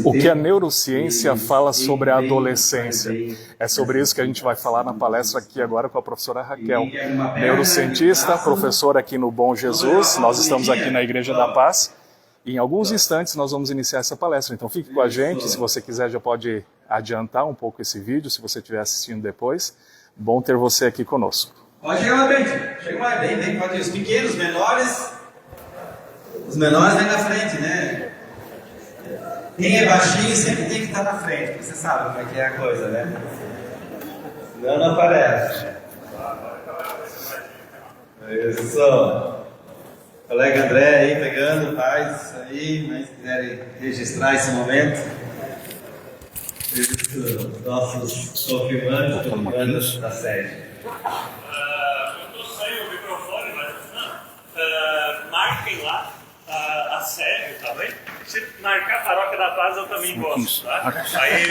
O que a neurociência fala sobre a adolescência? É sobre isso que a gente vai falar na palestra aqui agora com a professora Raquel, neurocientista, professora aqui no Bom Jesus. Nós estamos aqui na Igreja da Paz. E em alguns instantes nós vamos iniciar essa palestra. Então fique com a gente, se você quiser já pode adiantar um pouco esse vídeo, se você estiver assistindo depois. Bom ter você aqui conosco. Pode chegar mais bem, chega mais bem, pode ir. Os pequenos, os menores vêm na frente, né? Quem é baixinho sempre tem que estar na frente, porque você sabe como é que é a coisa, né? Senão não aparece. Isso. Colega André aí pegando, faz isso aí, mas se quiserem registrar esse momento. Isso, nossos confirmandos da sede. Eu estou sem o microfone, mas marquem lá a sede, tá bem? Se marcar a Paróquia da Paz, eu também gosto, tá? Aí,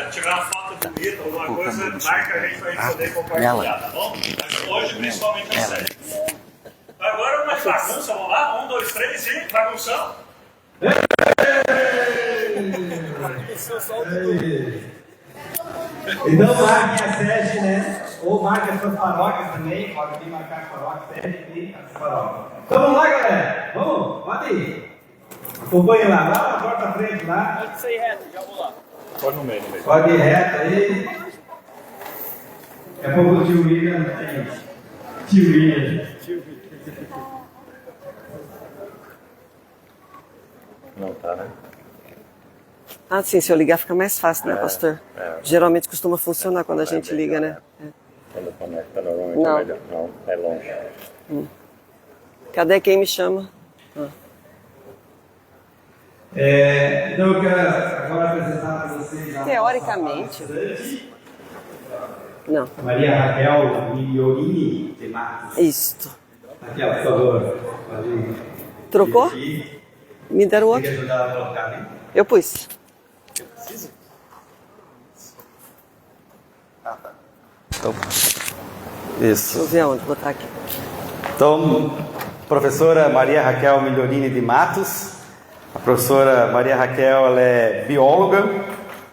tirar uma foto bonita, alguma coisa, marca a gente para poder compartilhar, tá bom? Mas hoje, principalmente a sede. Agora uma bagunça, vamos lá? 1, 2, 3 e bagunção. Então marquem a sede, né? Ou marquem as suas paróquias também. Pode vir marcar a paróquia, sede e as paróquias. Então vamos lá, galera. Vamos, pode ir. Acompanhe lá na porta à frente lá. Pode sair reto, já vou lá. Pode no meio. Pode ir reto aí. Daqui a pouco o tio William tem. Tio William. Não tá, né? Ah, sim, se eu ligar fica mais fácil, né, pastor? Geralmente costuma funcionar quando a gente liga, né? Quando conecta, normalmente Não. é melhor. Não, é longe. Cadê quem me chama? Então eu quero agora apresentar para vocês a Teoricamente. Não. Maria Raquel Migliorini de Matos. Isto. Raquel, por favor. Pode ir. Trocou? Aqui. Me deram Tem que outro? ajudar a colocar, né? Eu pus. Então, Deixa eu isso. ver aonde, vou botar aqui. Então, professora Maria Raquel Migliorini de Matos. A professora Maria Raquel ela é bióloga,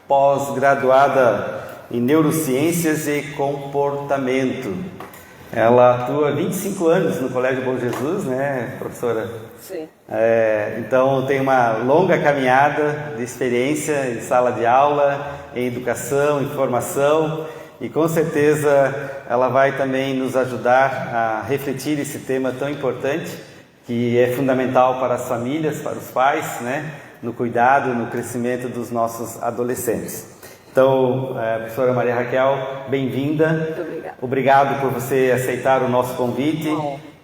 pós-graduada em neurociências e comportamento. Ela atua há 25 anos no Colégio Bom Jesus, né, professora? Sim. Então tem uma longa caminhada de experiência em sala de aula, em educação, em formação, e com certeza ela vai também nos ajudar a refletir esse tema tão importante, que é fundamental para as famílias, para os pais, né, no cuidado, no crescimento dos nossos adolescentes. Então, professora Maria Raquel, bem-vinda. Muito obrigada. Obrigado por você aceitar o nosso convite,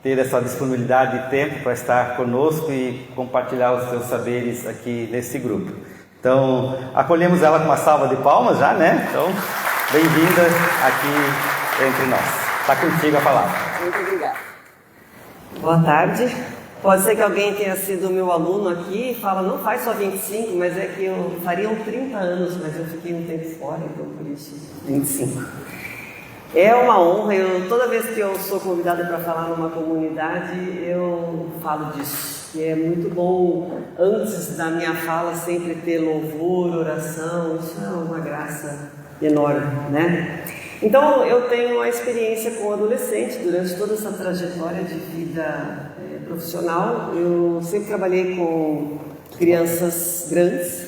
ter essa disponibilidade de tempo para estar conosco e compartilhar os seus saberes aqui nesse grupo. Então, acolhemos ela com uma salva de palmas já, né? Então, bem-vinda aqui entre nós. Está contigo a palavra. Muito obrigada. Boa tarde. Pode ser que alguém tenha sido meu aluno aqui e fala, não faz só 25, mas é que eu faria 30 anos, mas eu fiquei um tempo fora, então por isso 25. É uma honra, toda vez que eu sou convidada para falar numa comunidade, eu falo disso. Que é muito bom, antes da minha fala, sempre ter louvor, oração, isso é uma graça enorme, né? Então, eu tenho uma experiência com adolescente durante toda essa trajetória de vida profissional. Eu sempre trabalhei com crianças grandes,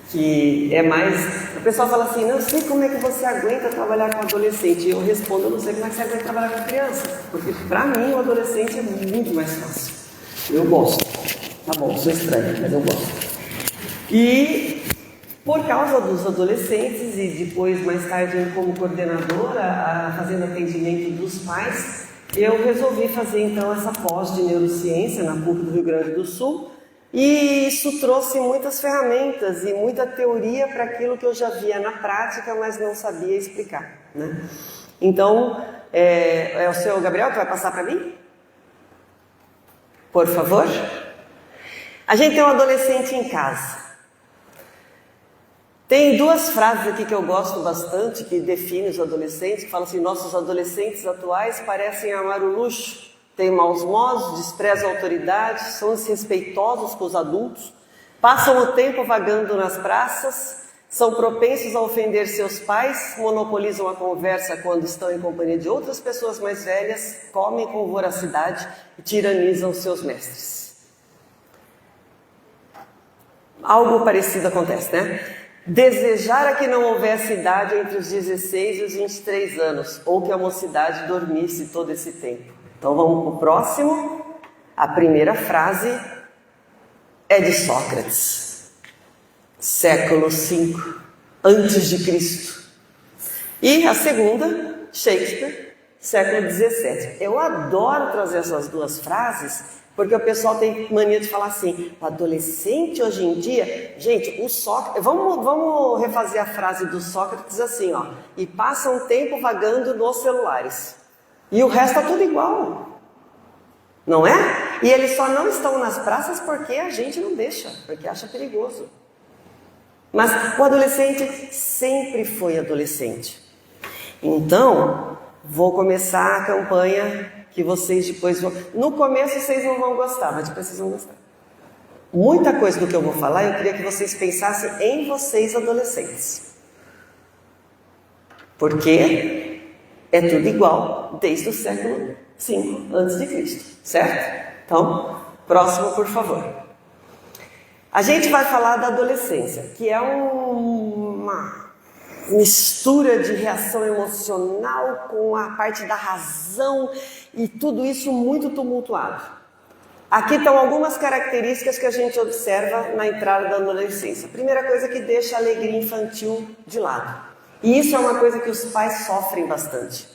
que é mais... O pessoal fala assim, não sei como é que você aguenta trabalhar com adolescente. E eu respondo, eu não sei como é que você aguenta trabalhar com criança, porque para mim o adolescente é muito mais fácil. Eu gosto. Tá bom, sou estranha, mas eu gosto. E... por causa dos adolescentes e depois, mais tarde, como coordenadora, fazendo atendimento dos pais, eu resolvi fazer então essa pós de neurociência na PUC do Rio Grande do Sul, e isso trouxe muitas ferramentas e muita teoria para aquilo que eu já via na prática, mas não sabia explicar, né? Então, é o seu Gabriel que vai passar para mim? Por favor. A gente tem um adolescente em casa. Tem duas frases aqui que eu gosto bastante, que definem os adolescentes, que falam assim, nossos adolescentes atuais parecem amar o luxo, têm maus modos, desprezam a autoridade, são desrespeitosos com os adultos, Passam o tempo vagando nas praças, são propensos a ofender seus pais, monopolizam a conversa quando estão em companhia de outras pessoas mais velhas, comem com voracidade e tiranizam seus mestres. Algo parecido acontece, né? Desejara que não houvesse idade entre os 16 e os 23 anos, ou que a mocidade dormisse todo esse tempo. Então vamos para o próximo. A primeira frase é de Sócrates, século V antes de Cristo. E a segunda, Shakespeare, século XVII. Eu adoro trazer essas duas frases, porque o pessoal tem mania de falar assim, o adolescente hoje em dia... Gente, o Sócrates... Vamos refazer a frase do Sócrates assim, ó. E passa um tempo vagando nos celulares. E o resto tá tudo igual. Não é? E eles só não estão nas praças porque a gente não deixa, porque acha perigoso. Mas o adolescente sempre foi adolescente. Então, vou começar a campanha que vocês depois vão... No começo vocês não vão gostar, mas depois vocês vão gostar. Muita coisa do que eu vou falar, eu queria que vocês pensassem em vocês adolescentes. Porque é tudo igual desde o século V a.C., certo? Então, próximo, por favor. A gente vai falar da adolescência, que é uma mistura de reação emocional com a parte da razão e tudo isso muito tumultuado. Aqui estão algumas características que a gente observa na entrada da adolescência. Primeira coisa, que deixa a alegria infantil de lado. E isso é uma coisa que os pais sofrem bastante.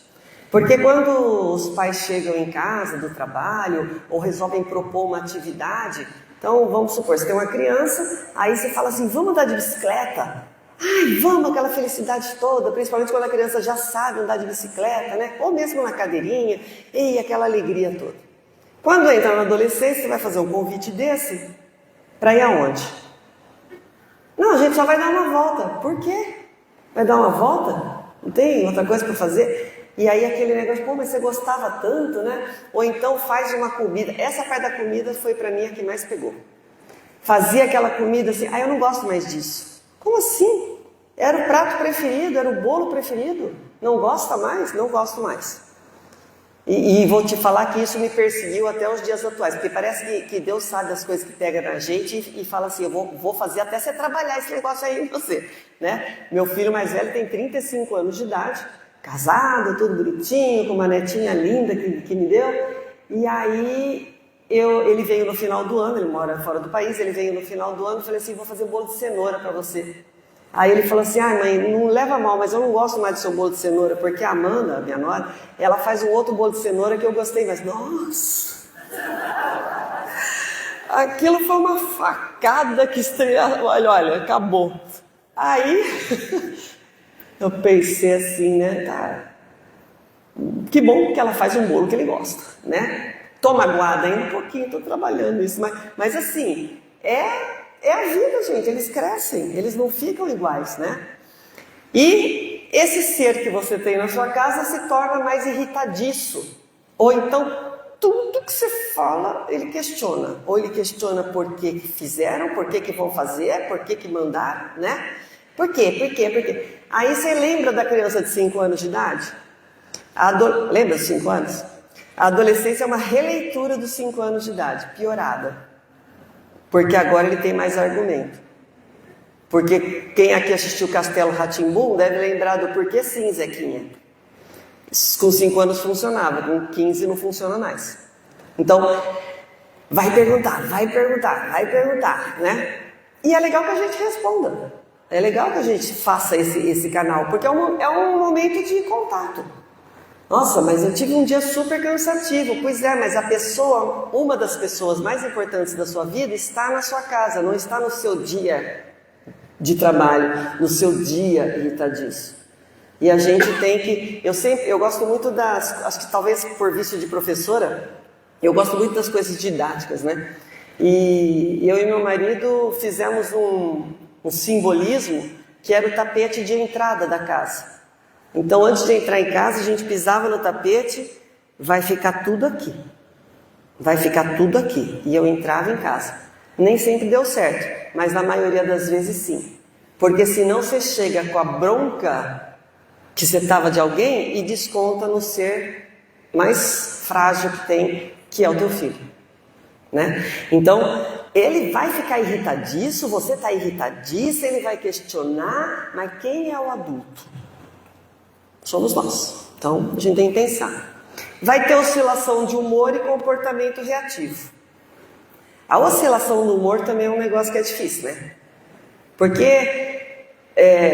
Porque quando os pais chegam em casa do trabalho ou resolvem propor uma atividade, então vamos supor, você tem uma criança, aí você fala assim, vamos andar de bicicleta? Ai, vamos, aquela felicidade toda, principalmente quando a criança já sabe andar de bicicleta, né? Ou mesmo na cadeirinha, e aquela alegria toda. Quando entra na adolescência, você vai fazer um convite desse, para ir aonde? Não, a gente só vai dar uma volta. Por quê? Vai dar uma volta? Não tem outra coisa para fazer? E aí aquele negócio, pô, mas você gostava tanto, né? Ou então faz uma comida. Essa parte da comida foi para mim a que mais pegou. Fazia aquela comida assim, eu não gosto mais disso. Como assim? Era o prato preferido, era o bolo preferido. Não gosta mais? Não gosto mais. E vou te falar que isso me perseguiu até os dias atuais, porque parece que Deus sabe as coisas que pega na gente e fala assim, eu vou fazer até você trabalhar esse negócio aí em você, né? Meu filho mais velho tem 35 anos de idade, casado, tudo bonitinho, com uma netinha linda que me deu, e aí ele veio no final do ano, ele mora fora do país, ele veio no final do ano e falei assim, vou fazer um bolo de cenoura para você. Aí ele falou assim, mãe, não leva mal, mas eu não gosto mais do seu bolo de cenoura, porque a Amanda, minha nora, ela faz um outro bolo de cenoura que eu gostei, mas nossa! Aquilo foi uma facada que estreia, olha, acabou. Aí, eu pensei assim, né, tá, que bom que ela faz um bolo que ele gosta, né? Tô magoada ainda um pouquinho, tô trabalhando isso, mas assim, é a vida, gente, eles crescem, eles não ficam iguais, né? E esse ser que você tem na sua casa se torna mais irritadiço. Ou então, tudo que você fala, ele questiona. Ou ele questiona por que fizeram, por que vão fazer, por que mandaram, né? Por quê? Por quê? Por quê? Aí você lembra da criança de 5 anos de idade? Lembra dos 5 anos? A adolescência é uma releitura dos 5 anos de idade, piorada. Porque agora ele tem mais argumento. Porque quem aqui assistiu Castelo Rá-Tim-Bum deve lembrar do porquê sim, Zequinha. Com 5 anos funcionava, com 15 não funciona mais. Então, vai perguntar, né? E é legal que a gente responda. É legal que a gente faça esse canal, porque é um momento de contato. Nossa, mas eu tive um dia super cansativo. Pois é, mas uma das pessoas mais importantes da sua vida está na sua casa, não está no seu dia de trabalho, no seu dia irritadiço. E a gente tem que... Eu gosto muito acho que talvez por vício de professora, eu gosto muito das coisas didáticas, né? E eu e meu marido fizemos um simbolismo que era o tapete de entrada da casa. Então, antes de entrar em casa, a gente pisava no tapete, vai ficar tudo aqui. Vai ficar tudo aqui. E eu entrava em casa. Nem sempre deu certo, mas na maioria das vezes sim. Porque senão você chega com a bronca que você estava de alguém e desconta no ser mais frágil que tem, que é o teu filho, né? Então, ele vai ficar irritadiço, você está irritadiça, ele vai questionar, mas quem é o adulto? Somos nós. Então, a gente tem que pensar. Vai ter oscilação de humor e comportamento reativo. A oscilação do humor também é um negócio que é difícil, né? Porque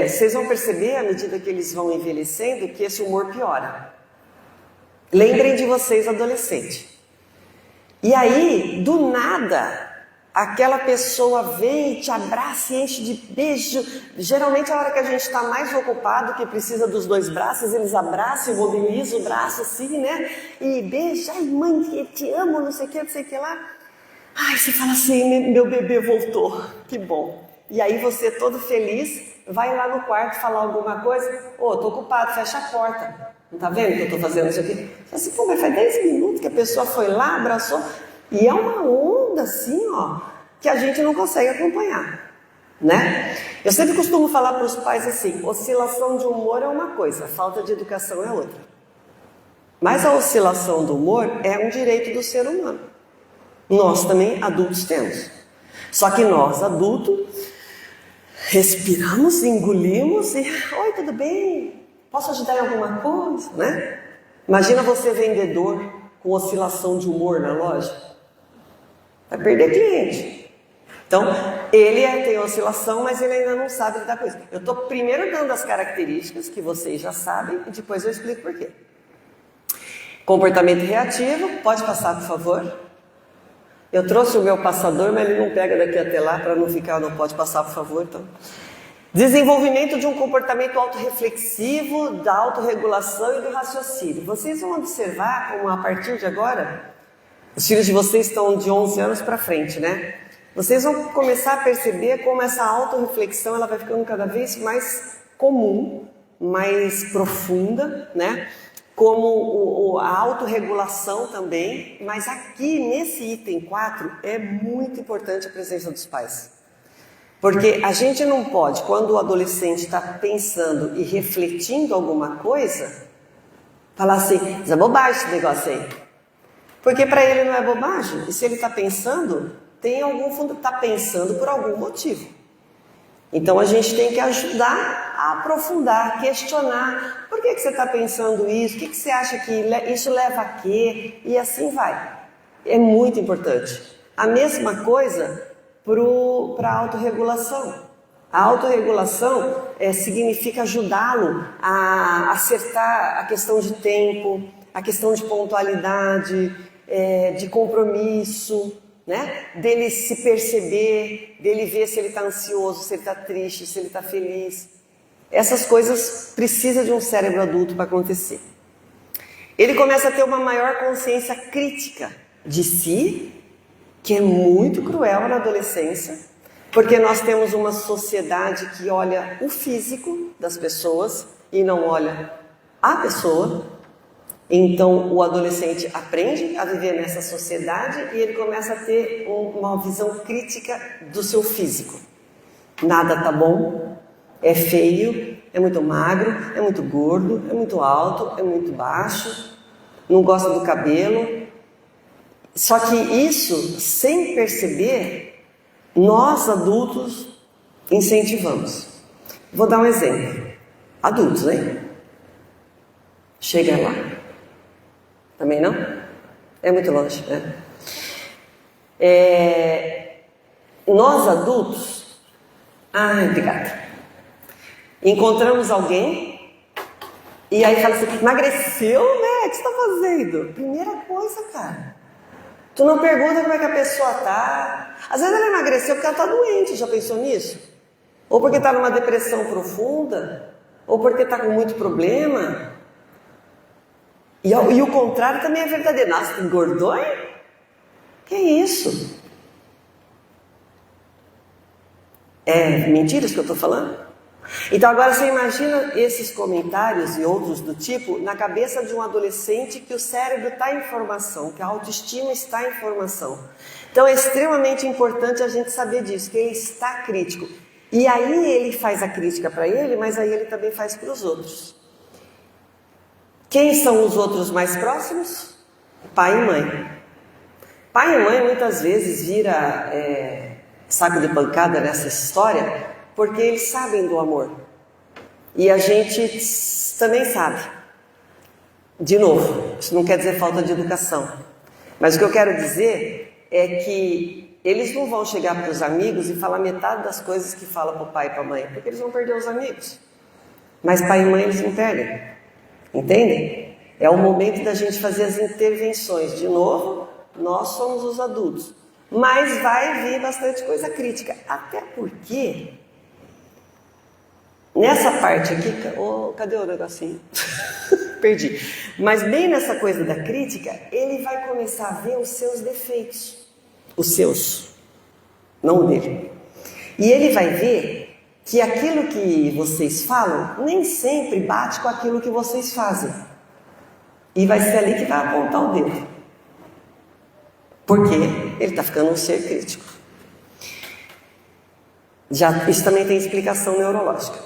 vocês vão perceber, à medida que eles vão envelhecendo, que esse humor piora. Lembrem de vocês, adolescentes. E aí, do nada, aquela pessoa vem e te abraça e enche de beijo. Geralmente, a hora que a gente está mais ocupado, que precisa dos dois braços, eles abraçam e mobilizam o braço assim, né? E beija, ai mãe, te amo, não sei o que lá. Ai, você fala assim, meu bebê voltou, que bom. E aí você, todo feliz, vai lá no quarto falar alguma coisa. Ô, tô ocupado, fecha a porta. Não tá vendo que eu tô fazendo isso aqui? Você fala assim, pô, mas faz 10 minutos que a pessoa foi lá, abraçou. E é uma onda assim, ó, que a gente não consegue acompanhar, né? Eu sempre costumo falar para os pais assim, oscilação de humor é uma coisa, falta de educação é outra. Mas a oscilação do humor é um direito do ser humano. Nós também, adultos, temos. Só que nós, adultos, respiramos, engolimos e... Oi, tudo bem? Posso ajudar em alguma coisa, né? Imagina você, vendedor, com oscilação de humor na loja. Vai perder cliente. Então, ele tem oscilação, mas ele ainda não sabe lidar com isso. Eu estou primeiro dando as características, que vocês já sabem, e depois eu explico por quê. Comportamento reativo, pode passar, por favor. Eu trouxe o meu passador, mas ele não pega daqui até lá, para não ficar, não pode passar, por favor, então. Desenvolvimento de um comportamento autorreflexivo, da autorregulação e do raciocínio. Vocês vão observar como a partir de agora, os filhos de vocês estão de 11 anos para frente, né? Vocês vão começar a perceber como essa autorreflexão ela vai ficando cada vez mais comum, mais profunda, né? Como a autorregulação também, mas aqui nesse item 4 é muito importante a presença dos pais. Porque a gente não pode, quando o adolescente está pensando e refletindo alguma coisa, falar assim, isso é bobagem esse negócio aí. Porque para ele não é bobagem. E se ele está pensando, tem algum fundo, está pensando por algum motivo. Então a gente tem que ajudar a aprofundar, questionar. Por que você está pensando isso? O que você acha que isso leva a quê? E assim vai. É muito importante. A mesma coisa para a autorregulação. A autorregulação significa ajudá-lo a acertar a questão de tempo, a questão de pontualidade, de compromisso, né? Dele se perceber, dele ver se ele está ansioso, se ele está triste, se ele está feliz. Essas coisas precisam de um cérebro adulto para acontecer. Ele começa a ter uma maior consciência crítica de si, que é muito cruel na adolescência, porque nós temos uma sociedade que olha o físico das pessoas e não olha a pessoa. Então o adolescente aprende a viver nessa sociedade e ele começa a ter uma visão crítica do seu físico. Nada tá bom, é feio, é muito magro, é muito gordo, é muito alto, é muito baixo, não gosta do cabelo. Só que isso, sem perceber, nós adultos incentivamos. Vou dar um exemplo. Adultos, hein? Chega lá. Também não? É muito longe, né? Nós adultos... Ai, obrigada. Encontramos alguém e aí fala assim, emagreceu, né? O que você está fazendo? Primeira coisa, cara. Tu não pergunta como é que a pessoa tá. Às vezes ela emagreceu porque ela tá doente, já pensou nisso? Ou porque tá numa depressão profunda, ou porque tá com muito problema. E o contrário também é verdadeiro. Nossa, engordou, hein? Que isso? É mentira isso que eu tô falando? Então agora você imagina esses comentários e outros do tipo na cabeça de um adolescente que o cérebro está em formação, que a autoestima está em formação. Então é extremamente importante a gente saber disso, que ele está crítico. E aí ele faz a crítica para ele, mas aí ele também faz para os outros. Quem são os outros mais próximos? Pai e mãe. Pai e mãe muitas vezes vira saco de pancada nessa história, porque eles sabem do amor. E a gente também sabe. De novo, isso não quer dizer falta de educação. Mas o que eu quero dizer é que eles não vão chegar para os amigos e falar metade das coisas que falam para o pai e para a mãe, porque eles vão perder os amigos. Mas pai e mãe eles não perdem. Entendem? É o momento da gente fazer as intervenções. De novo, nós somos os adultos. Mas vai vir bastante coisa crítica. Até porque, nessa parte aqui... cadê o negocinho? Perdi. Mas bem nessa coisa da crítica, ele vai começar a ver os seus defeitos. Os seus. Não o dele. E ele vai ver que aquilo que vocês falam nem sempre bate com aquilo que vocês fazem. E vai ser ali que vai apontar o dedo. Porque ele está ficando um ser crítico. Isso também tem explicação neurológica.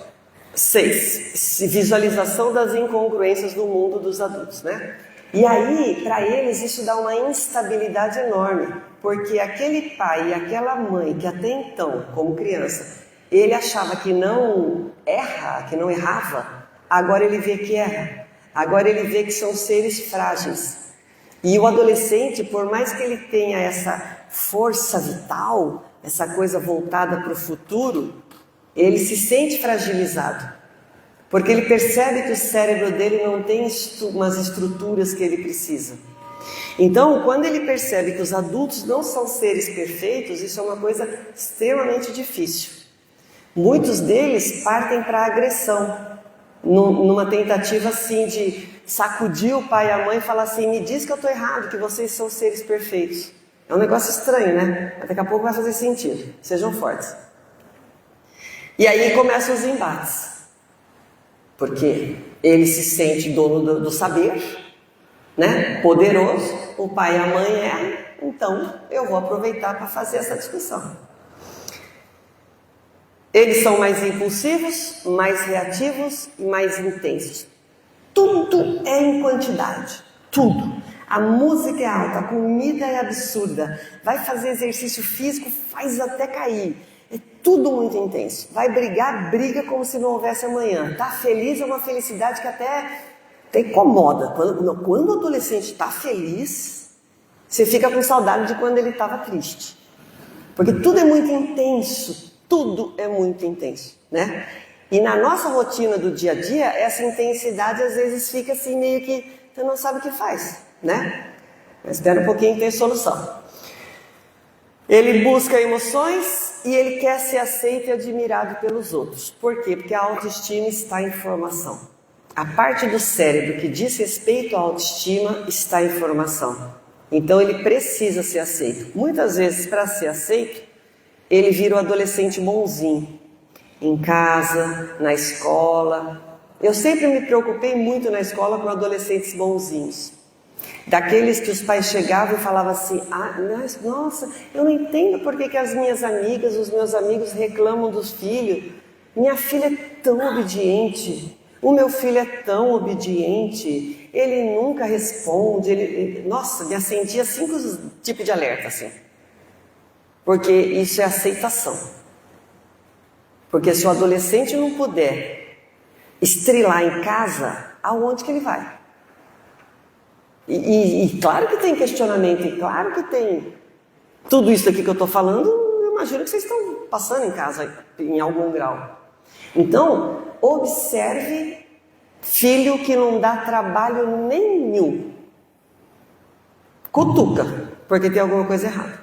6. Visualização das incongruências do mundo dos adultos, né? E aí, para eles, isso dá uma instabilidade enorme. Porque aquele pai e aquela mãe que até então, como criança, ele achava que não errava, agora ele vê que erra. Agora ele vê que são seres frágeis. E o adolescente, por mais que ele tenha essa força vital, essa coisa voltada para o futuro, ele se sente fragilizado. Porque ele percebe que o cérebro dele não tem umas estruturas que ele precisa. Então, quando ele percebe que os adultos não são seres perfeitos, isso é uma coisa extremamente difícil. Muitos deles partem para a agressão. Numa tentativa assim de sacudir o pai e a mãe e falar assim: me diz que eu estou errado, que vocês são seres perfeitos. É um negócio estranho, né? Daqui a pouco vai fazer sentido. Sejam fortes. E aí começam os embates. Porque ele se sente dono do saber, né? Poderoso. O pai e a mãe então eu vou aproveitar para fazer essa discussão. Eles são mais impulsivos, mais reativos e mais intensos. Tudo é em quantidade. Tudo. A música é alta, a comida é absurda. Vai fazer exercício físico, faz até cair. É tudo muito intenso. Vai brigar, briga como se não houvesse amanhã. Tá feliz é uma felicidade que até incomoda. Quando o adolescente está feliz, você fica com saudade de quando ele estava triste. Porque tudo é muito intenso. Tudo é muito intenso, né? E na nossa rotina do dia a dia, essa intensidade às vezes fica assim meio que você não sabe o que faz, né? Mas espera um pouquinho que tem solução. Ele busca emoções e ele quer ser aceito e admirado pelos outros. Por quê? Porque a autoestima está em formação. A parte do cérebro que diz respeito à autoestima está em formação. Então ele precisa ser aceito. Muitas vezes, para ser aceito, ele vira o adolescente bonzinho, em casa, na escola. Eu sempre me preocupei muito na escola com adolescentes bonzinhos. Daqueles que os pais chegavam e falavam assim: nossa, eu não entendo por que as minhas amigas, os meus amigos reclamam dos filhos. Minha filha é tão obediente, o meu filho é tão obediente, ele nunca responde. Nossa, me acendia 5 tipos de alerta assim. Porque isso é aceitação. Porque se o adolescente não puder estrilar em casa, aonde que ele vai? E claro que tem questionamento, e claro que tem tudo isso aqui que eu estou falando, eu imagino que vocês estão passando em casa em algum grau. Então, observe filho que não dá trabalho nenhum. Cutuca, porque tem alguma coisa errada.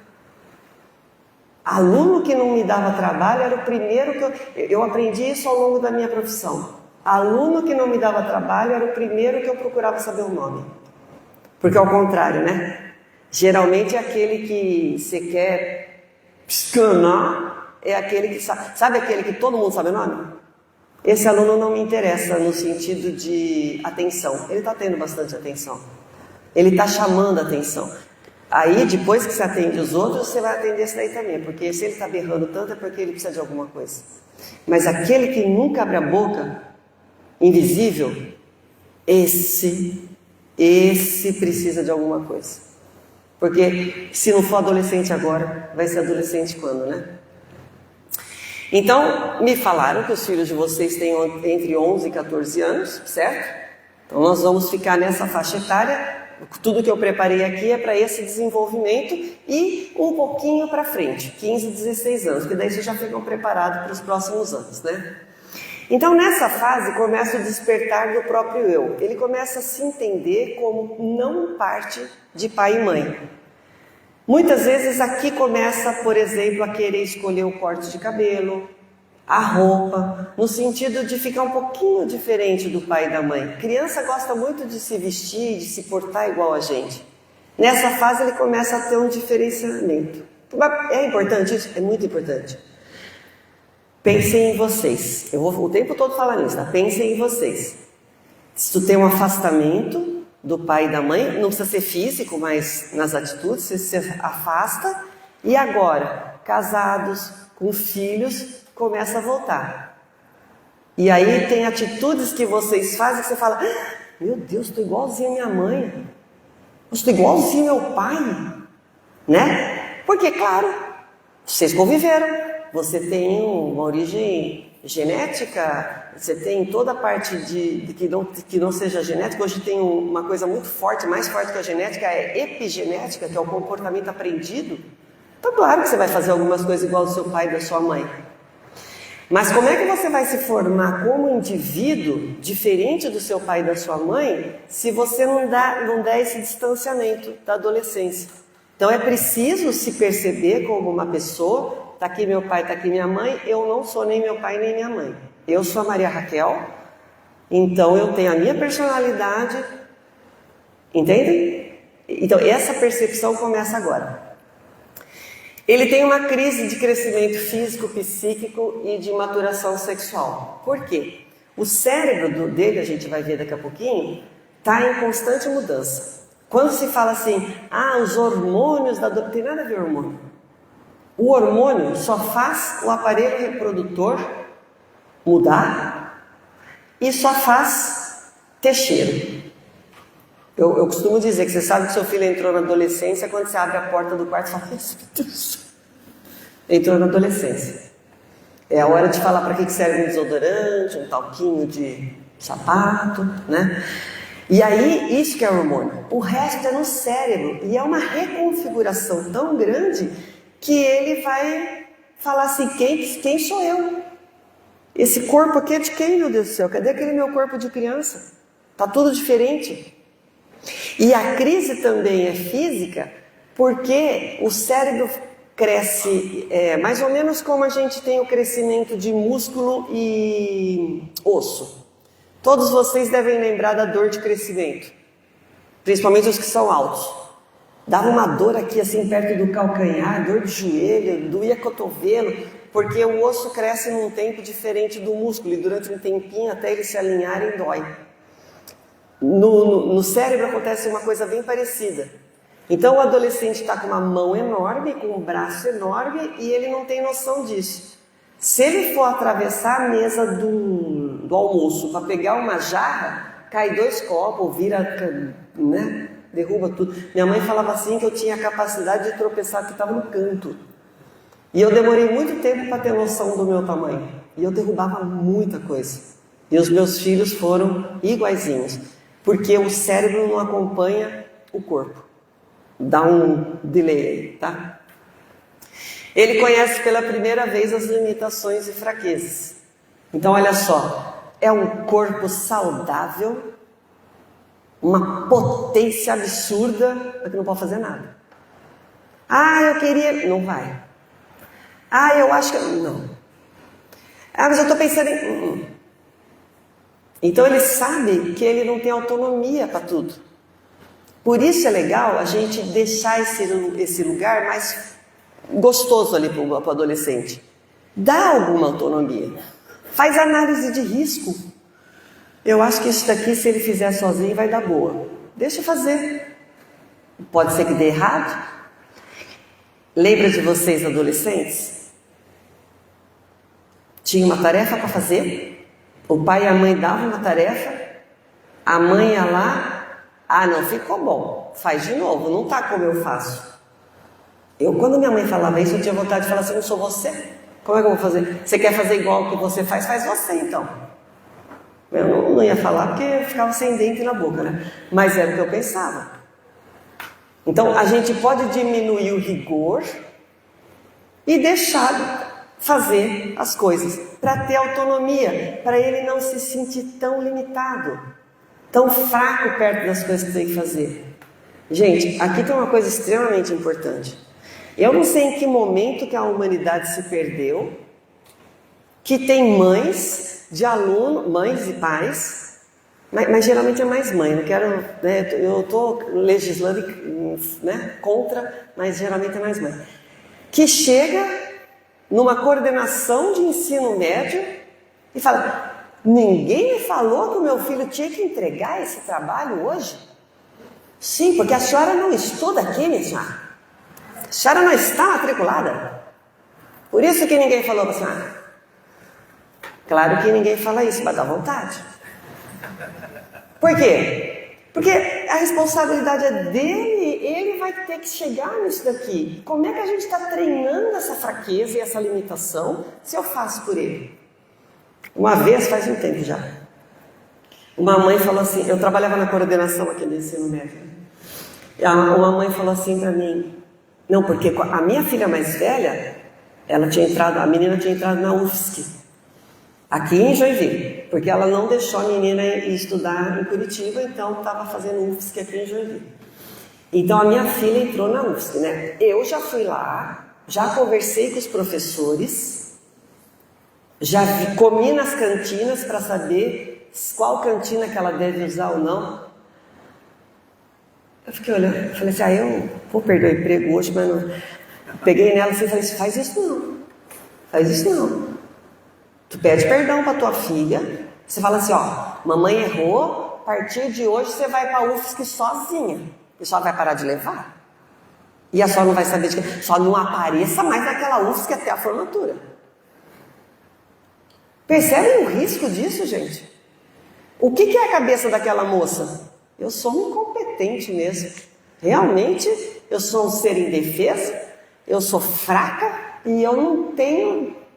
Aluno que não me dava trabalho era o primeiro que eu aprendi isso ao longo da minha profissão. Aluno que não me dava trabalho era o primeiro que eu procurava saber o nome. Porque ao contrário, né? Geralmente é aquele que você quer escanar, é aquele que sabe aquele que todo mundo sabe o nome? esse aluno não me interessa no sentido de atenção. Ele está tendo bastante atenção. Ele está chamando a atenção. Aí, depois que você atende os outros, você vai atender esse daí também. Porque se ele está berrando tanto, é porque ele precisa de alguma coisa. Mas aquele que nunca abre a boca, invisível, esse precisa de alguma coisa. Porque se não for adolescente agora, vai ser adolescente quando, né? Então, me falaram que os filhos de vocês têm entre 11 e 14 anos, certo? Então, nós vamos ficar nessa faixa etária. Tudo que eu preparei aqui é para esse desenvolvimento e um pouquinho para frente, 15, 16 anos, que daí vocês já ficam preparados para os próximos anos, né? Então, nessa fase, começa o despertar do próprio eu. Ele começa a se entender como não parte de pai e mãe. Muitas vezes aqui começa, por exemplo, a querer escolher o corte de cabelo, a roupa, no sentido de ficar um pouquinho diferente do pai e da mãe. Criança gosta muito de se vestir, de se portar igual a gente. Nessa fase ele começa a ter um diferenciamento. É importante isso? É muito importante. Pensem em vocês. Eu vou o tempo todo falar nisso, tá? Pensem em vocês. Se tu tem um afastamento do pai e da mãe, não precisa ser físico, mas nas atitudes, você se afasta. E agora, casados, com filhos, começa a voltar. E aí tem atitudes que vocês fazem que você fala: meu Deus, estou igualzinho a minha mãe. Estou igualzinho ao meu pai. Né? Porque, claro, vocês conviveram. Você tem uma origem genética, você tem toda a parte de que não seja genética. Hoje tem uma coisa muito forte, mais forte que a genética, é epigenética, que é o comportamento aprendido. Então, claro que você vai fazer algumas coisas igual ao seu pai e da sua mãe. Mas como é que você vai se formar como indivíduo diferente do seu pai e da sua mãe se você não der esse distanciamento da adolescência? Então é preciso se perceber como uma pessoa. Está aqui meu pai, está aqui minha mãe. Eu não sou nem meu pai nem minha mãe. Eu sou a Maria Raquel. Então eu tenho a minha personalidade. Entendem? Então essa percepção começa agora. Ele tem uma crise de crescimento físico, psíquico e de maturação sexual. Por quê? O cérebro dele, a gente vai ver daqui a pouquinho, está em constante mudança. Quando se fala assim, os hormônios da adolescência, tem nada a ver hormônio. O hormônio só faz o aparelho reprodutor mudar e só faz ter cheiro. Eu costumo dizer que você sabe que seu filho entrou na adolescência quando você abre a porta do quarto e fala: meu Deus, entrou na adolescência. É a hora de falar para que serve um desodorante, um talquinho de sapato, né? E aí, isso que é hormônio. O resto é no cérebro e é uma reconfiguração tão grande que ele vai falar assim: quem sou eu? Esse corpo aqui é de quem, meu Deus do céu? Cadê aquele meu corpo de criança? Tá tudo diferente. E a crise também é física, porque o cérebro cresce mais ou menos como a gente tem o crescimento de músculo e osso. Todos vocês devem lembrar da dor de crescimento, principalmente os que são altos. Dava uma dor aqui assim perto do calcanhar, dor de joelho, doía cotovelo, porque o osso cresce num tempo diferente do músculo e durante um tempinho até eles se alinharem dói. No cérebro acontece uma coisa bem parecida. Então o adolescente está com uma mão enorme, com um braço enorme e ele não tem noção disso. Se ele for atravessar a mesa do almoço para pegar uma jarra, cai 2 copos, vira, né? Derruba tudo. Minha mãe falava assim que eu tinha a capacidade de tropeçar que estava no canto. E eu demorei muito tempo para ter noção do meu tamanho. E eu derrubava muita coisa. E os meus filhos foram iguaizinhos. Porque o cérebro não acompanha o corpo. Dá um delay aí, tá? Ele conhece pela primeira vez as limitações e fraquezas. Então olha só, é um corpo saudável, uma potência absurda, mas que não pode fazer nada. Eu queria... Não vai. Eu acho que... Não. Mas eu estou pensando em... Então ele sabe que ele não tem autonomia para tudo. Por isso é legal a gente deixar esse lugar mais gostoso ali para o adolescente. Dá alguma autonomia. Faz análise de risco. Eu acho que isso daqui, se ele fizer sozinho, vai dar boa. Deixa eu fazer. Pode ser que dê errado. Lembra de vocês, adolescentes? Tinha uma tarefa para fazer. O pai e a mãe davam uma tarefa. A mãe ia lá. Ah, não ficou bom. Faz de novo. Não tá como eu faço. Quando minha mãe falava isso, eu tinha vontade de falar assim, não sou você. Como é que eu vou fazer? Você quer fazer igual o que você faz? Faz você, então. Eu não ia falar porque eu ficava sem dente na boca, né? Mas era o que eu pensava. Então, a gente pode diminuir o rigor e deixar fazer as coisas para ter autonomia, para ele não se sentir tão limitado, tão fraco perto das coisas que tem que fazer. Gente, aqui tem uma coisa extremamente importante. Eu não sei em que momento que a humanidade se perdeu, que tem mães de aluno, mães e pais, mas geralmente é mais mãe, não quero, né, eu estou legislando, né, contra, mas geralmente é mais mãe, que chega numa coordenação de ensino médio e fala, ninguém me falou que o meu filho tinha que entregar esse trabalho hoje? Sim, porque a senhora não estuda aqui, minha senhora. A senhora não está matriculada. Por isso que ninguém falou para a senhora. Claro que ninguém fala isso, mas dá vontade. Por quê? Porque a responsabilidade é dele, ele vai ter que chegar nisso daqui. Como é que a gente está treinando essa fraqueza e essa limitação se eu faço por ele? Uma vez, faz um tempo já, uma mãe falou assim, eu trabalhava na coordenação aqui do ensino médio. Uma mãe falou assim para mim, não, porque a minha filha mais velha, a menina tinha entrado na UFSC, aqui em Joinville, porque ela não deixou a menina ir estudar em Curitiba, então estava fazendo UFSC aqui em Joinville. Então a minha filha entrou na UFSC, né? Eu já fui lá, já conversei com os professores, já comi nas cantinas para saber qual cantina que ela deve usar ou não. Eu fiquei olhando, falei assim, eu vou perder o emprego hoje, mas não. Peguei nela assim e falei assim, faz isso não. Tu pede perdão para tua filha, você fala assim, mamãe errou, a partir de hoje você vai para a UFSC sozinha, e só vai parar de levar. E a só não vai saber de que, só não apareça mais naquela UFSC até a formatura. Percebem o risco disso, gente? O que é a cabeça daquela moça? Eu sou um incompetente mesmo. Realmente, eu sou um ser indefeso, eu sou fraca e eu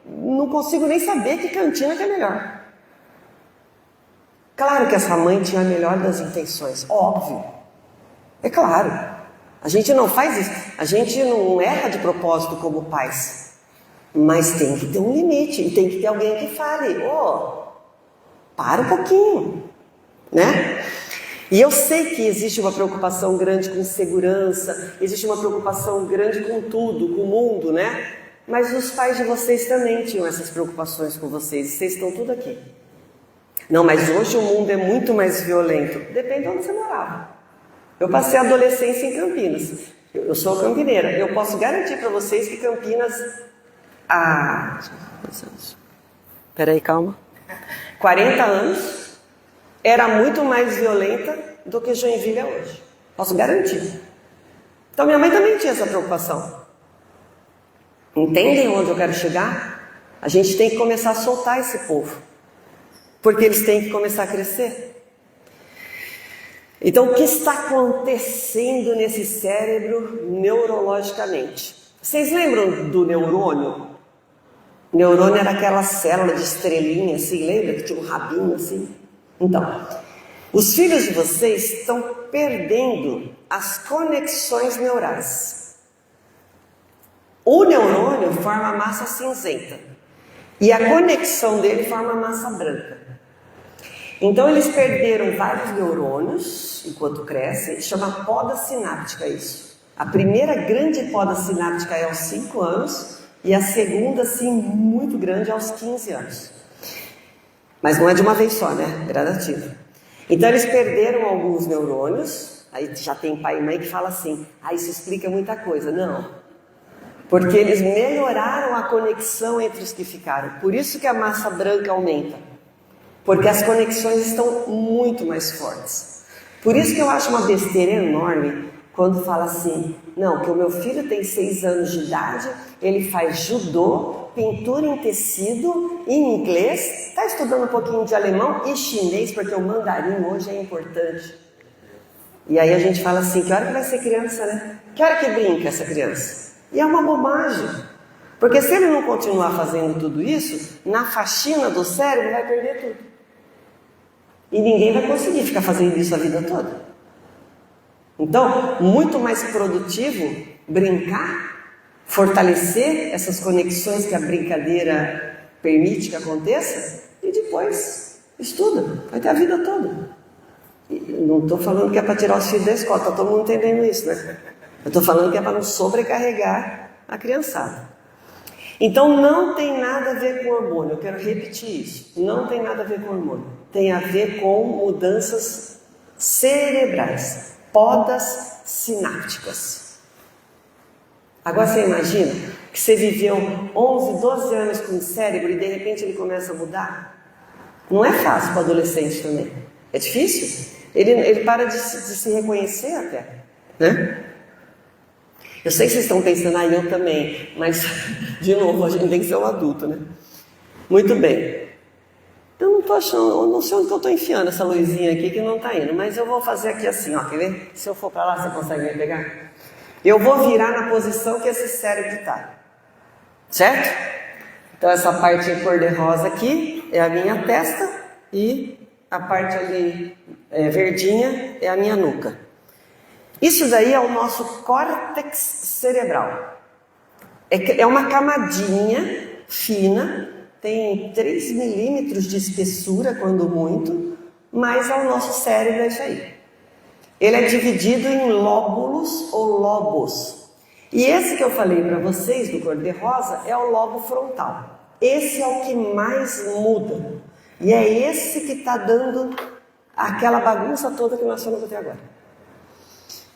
não consigo nem saber que cantina que é melhor. Claro que essa mãe tinha a melhor das intenções, óbvio. É claro. A gente não faz isso. A gente não erra de propósito como pais. Mas tem que ter um limite e tem que ter alguém que fale, para um pouquinho, né? E eu sei que existe uma preocupação grande com segurança, existe uma preocupação grande com tudo, com o mundo, né? Mas os pais de vocês também tinham essas preocupações com vocês, e vocês estão tudo aqui. Não, mas hoje o mundo é muito mais violento. Depende de onde você morava. Eu passei a adolescência em Campinas. Eu sou campineira. Eu posso garantir para vocês que Campinas... Peraí, calma. 40 anos... era muito mais violenta do que Joinville é hoje. Posso garantir. Então minha mãe também tinha essa preocupação. Entendem onde eu quero chegar? A gente tem que começar a soltar esse povo. Porque eles têm que começar a crescer. Então o que está acontecendo nesse cérebro neurologicamente? Vocês lembram do neurônio? O neurônio era aquela célula de estrelinha assim, lembra? Que tinha um rabinho assim. Então, os filhos de vocês estão perdendo as conexões neurais. O neurônio forma massa cinzenta e a conexão dele forma massa branca. Então, eles perderam vários neurônios enquanto crescem, chama poda sináptica isso. A primeira grande poda sináptica é aos 5 anos e a segunda, assim, muito grande, aos 15 anos. Mas não é de uma vez só, né? Gradativo. Então eles perderam alguns neurônios. Aí já tem pai e mãe que fala assim, isso explica muita coisa. Não. Porque eles melhoraram a conexão entre os que ficaram. Por isso que a massa branca aumenta. Porque as conexões estão muito mais fortes. Por isso que eu acho uma besteira enorme quando fala assim, não, que o meu filho tem 6 anos de idade, ele faz judô, pintura em tecido, em inglês, está estudando um pouquinho de alemão e chinês, porque o mandarim hoje é importante. E aí a gente fala assim, que hora que vai ser criança, né? Que hora que brinca essa criança? E é uma bobagem. Porque se ele não continuar fazendo tudo isso, na faxina do cérebro vai perder tudo. E ninguém vai conseguir ficar fazendo isso a vida toda. Então, muito mais produtivo brincar, fortalecer essas conexões que a brincadeira permite que aconteça e depois estuda, vai ter a vida toda. E não estou falando que é para tirar os filhos da escola, está todo mundo entendendo isso, né? Eu estou falando que é para não sobrecarregar a criançada. Então não tem nada a ver com hormônio, eu quero repetir isso. Não tem nada a ver com hormônio, tem a ver com mudanças cerebrais, podas sinápticas. Agora você imagina que você viveu 11, 12 anos com o cérebro e de repente ele começa a mudar? Não é fácil para o adolescente também, é difícil. Ele para de se reconhecer até, né? Eu sei que vocês estão pensando, eu também, mas, de novo, a gente tem que ser um adulto, né? Muito bem. Eu não estou achando, eu não sei onde que eu estou enfiando essa luzinha aqui que não está indo, mas eu vou fazer aqui assim, ó, quer ver? Se eu for para lá, você consegue me pegar? Eu vou virar na posição que esse cérebro está, certo? Então essa parte cor-de-rosa aqui é a minha testa e a parte ali verdinha é a minha nuca. Isso daí é o nosso córtex cerebral. É uma camadinha fina, tem 3 milímetros de espessura, quando muito, mas é o nosso cérebro, é isso aí. Ele é dividido em lóbulos ou lobos. E esse que eu falei para vocês, do cor-de-rosa, é o lobo frontal. Esse é o que mais muda. E é esse que está dando aquela bagunça toda que nós falamos até agora.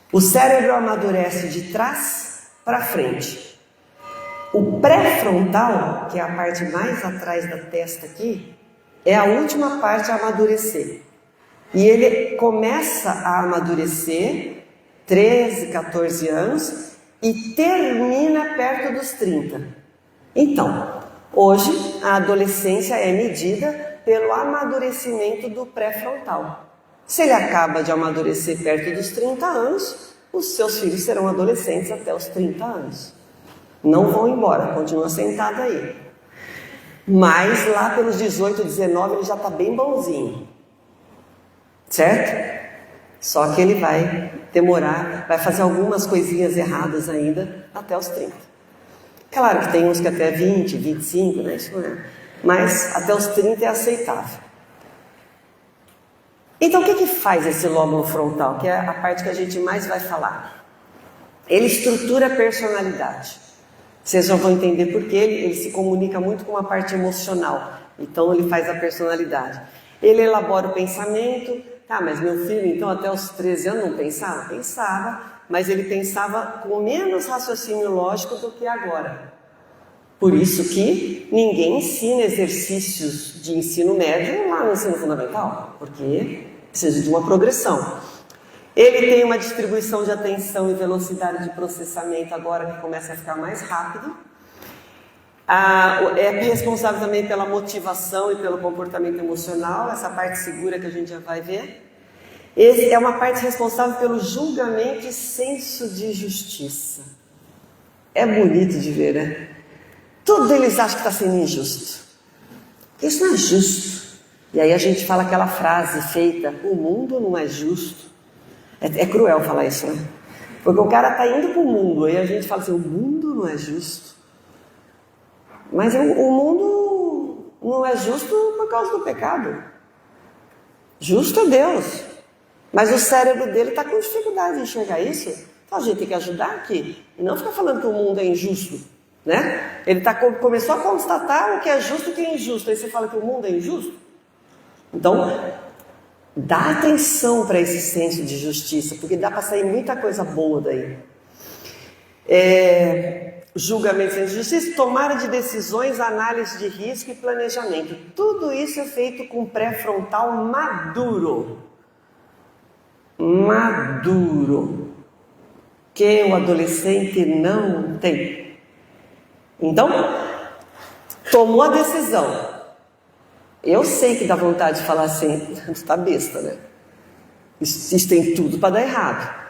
O cérebro amadurece de trás para frente. O pré-frontal, que é a parte mais atrás da testa aqui, é a última parte a amadurecer. E ele começa a amadurecer 13, 14 anos e termina perto dos 30. Então, hoje a adolescência é medida pelo amadurecimento do pré-frontal. Se ele acaba de amadurecer perto dos 30 anos, os seus filhos serão adolescentes até os 30 anos. Não vão embora, continua sentado aí. Mas lá pelos 18, 19 ele já está bem bonzinho. Certo? Só que ele vai demorar, vai fazer algumas coisinhas erradas ainda até os 30. Claro que tem uns que até 20, 25, né? Isso não é. Mas até os 30 é aceitável. Então o que faz esse lóbulo frontal, que é a parte que a gente mais vai falar? Ele estrutura a personalidade. Vocês já vão entender por que ele se comunica muito com a parte emocional. Então ele faz a personalidade. Ele elabora o pensamento. Tá, mas meu filho então até os 13 anos não pensava? Pensava, mas ele pensava com menos raciocínio lógico do que agora. Por isso que ninguém ensina exercícios de ensino médio lá no ensino fundamental, porque precisa de uma progressão. Ele tem uma distribuição de atenção e velocidade de processamento agora que começa a ficar mais rápido. É responsável também pela motivação e pelo comportamento emocional, essa parte segura que a gente já vai ver. Esse é uma parte responsável pelo julgamento e senso de justiça. É bonito de ver, né? Tudo eles acham que está sendo injusto. Isso não é justo. E aí a gente fala aquela frase feita, o mundo não é justo. É cruel falar isso, né? Porque o cara está indo para o mundo, e a gente fala assim, o mundo não é justo. Mas o mundo não é justo por causa do pecado. Justo é Deus. Mas o cérebro dele está com dificuldade de enxergar isso. Então a gente tem que ajudar aqui. E não ficar falando que o mundo é injusto. Né? Ele começou a constatar o que é justo e o que é injusto. Aí você fala que o mundo é injusto? Então, dá atenção para esse senso de justiça, porque dá para sair muita coisa boa daí. julgamento de justiça, tomada de decisões, análise de risco e planejamento. Tudo isso é feito com pré-frontal maduro. Maduro. Que o adolescente não tem. Então, tomou a decisão. Eu sei que dá vontade de falar assim, você tá besta, né? Isso tem tudo para dar errado.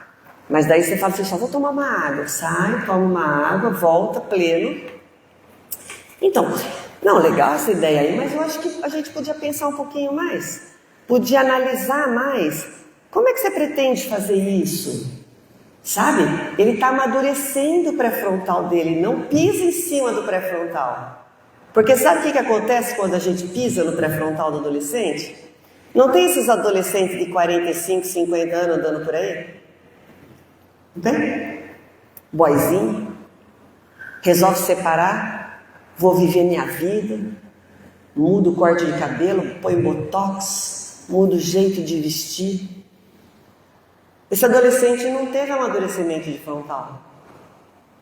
Mas daí você fala assim, só vou tomar uma água. Sai, toma uma água, volta, pleno. Então, não, legal essa ideia aí, mas eu acho que a gente podia pensar um pouquinho mais. Podia analisar mais. Como é que você pretende fazer isso? Sabe? Ele está amadurecendo o pré-frontal dele, não pisa em cima do pré-frontal. Porque sabe o que acontece quando a gente pisa no pré-frontal do adolescente? Não tem esses adolescentes de 45, 50 anos andando por aí? Não tem? Boyzinho. Resolve separar. Vou viver minha vida. Muda o corte de cabelo, põe botox, muda o jeito de vestir. Esse adolescente não teve amadurecimento de frontal.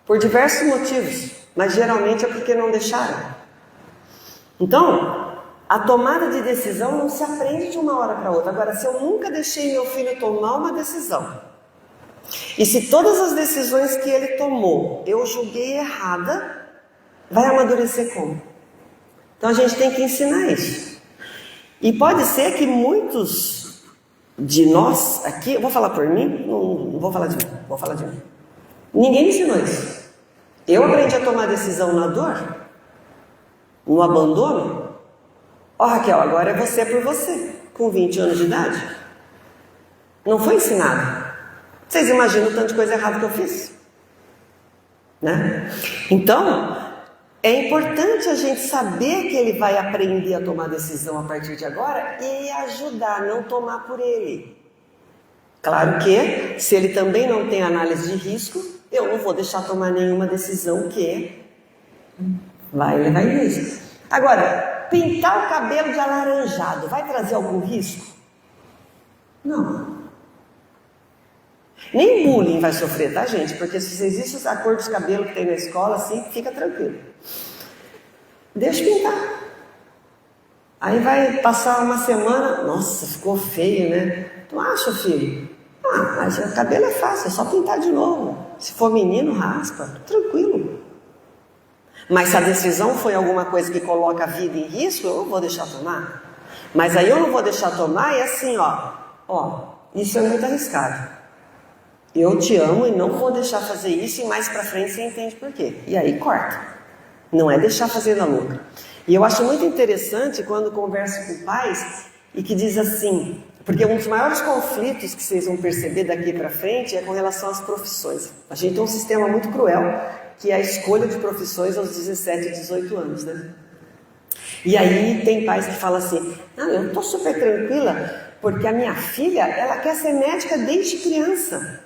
Por diversos motivos. Mas geralmente é porque não deixaram. Então, a tomada de decisão não se aprende de uma hora para outra. Agora, se eu nunca deixei meu filho tomar uma decisão, e se todas as decisões que ele tomou eu julguei errada, vai amadurecer como? Então a gente tem que ensinar isso. E pode ser que muitos de nós aqui, eu vou falar por mim, não vou falar de mim, vou falar de mim. Ninguém me ensinou isso. Eu aprendi a tomar decisão na dor, no abandono. Ó, Raquel, agora é você por você, com 20 anos de idade. Não foi ensinado. Vocês imaginam o tanto de coisa errada que eu fiz? Né? Então, é importante a gente saber que ele vai aprender a tomar decisão a partir de agora e ajudar, não tomar por ele. Claro que, se ele também não tem análise de risco, eu não vou deixar tomar nenhuma decisão que vai levar em risco. Agora, pintar o cabelo de alaranjado vai trazer algum risco? Não. Nem bullying vai sofrer, tá, gente? Porque se existe a cor dos cabelos que tem na escola, assim, fica tranquilo. Deixa pintar. Aí vai passar uma semana, nossa, ficou feio, né? Tu acha, filho? Ah, mas o cabelo é fácil, é só pintar de novo. Se for menino, raspa, tranquilo. Mas se a decisão foi alguma coisa que coloca a vida em risco, eu não vou deixar tomar. Mas aí eu não vou deixar tomar e assim, ó, isso é muito arriscado. Eu te amo e não vou deixar fazer isso e mais pra frente você entende por quê. E aí corta. Não é deixar fazer na louca. E eu acho muito interessante quando converso com pais e que diz assim, porque um dos maiores conflitos que vocês vão perceber daqui pra frente é com relação às profissões. A gente tem um sistema muito cruel, que é a escolha de profissões aos 17 e 18 anos, né? E aí tem pais que falam assim, não, eu tô super tranquila porque a minha filha, ela quer ser médica desde criança.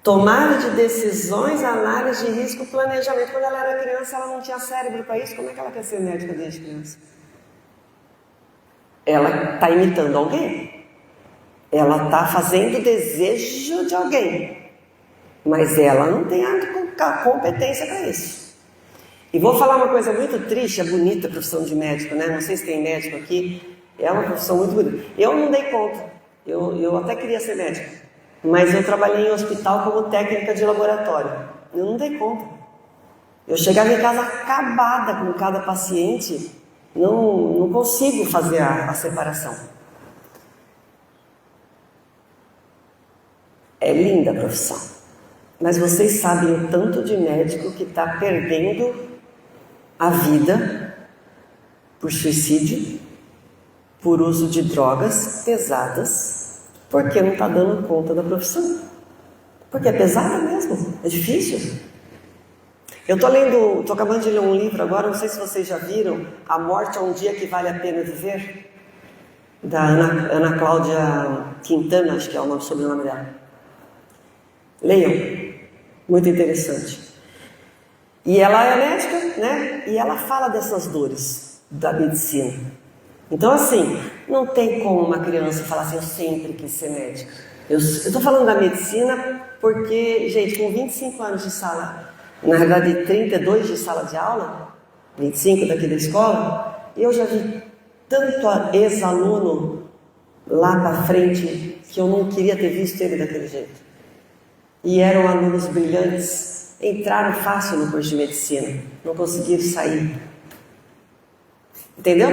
Tomada de decisões, análise de risco, planejamento. Quando ela era criança, ela não tinha cérebro para isso. Como é que ela quer ser médica desde criança? Ela está imitando alguém. Ela está fazendo o desejo de alguém. Mas ela não tem a competência para isso. E vou falar uma coisa muito triste, é bonita a profissão de médico, né? Não sei se tem médico aqui. É uma profissão muito bonita. Eu não dei conta. Eu até queria ser médica. Mas eu trabalhei em hospital como técnica de laboratório. Eu não dei conta. Eu chegava em casa acabada com cada paciente. Não consigo fazer a separação. É linda a profissão. Mas vocês sabem o tanto de médico que está perdendo a vida por suicídio, por uso de drogas pesadas, porque não está dando conta da profissão. Porque é pesada mesmo, é difícil. Eu estou acabando de ler um livro agora, não sei se vocês já viram, A Morte é um Dia que Vale a Pena Viver, da Ana Cláudia Quintana, acho que é o sobrenome dela. Leiam, muito interessante. E ela é médica, né? E ela fala dessas dores da medicina. Então, assim, não tem como uma criança falar assim, eu sempre quis ser médica. Eu estou falando da medicina porque, gente, com 25 anos de sala na verdade 32 de sala de aula, 25 daqui da escola, e eu já vi tanto ex-aluno lá para frente que eu não queria ter visto ele daquele jeito. E eram alunos brilhantes, entraram fácil no curso de medicina, não conseguiram sair. Entendeu?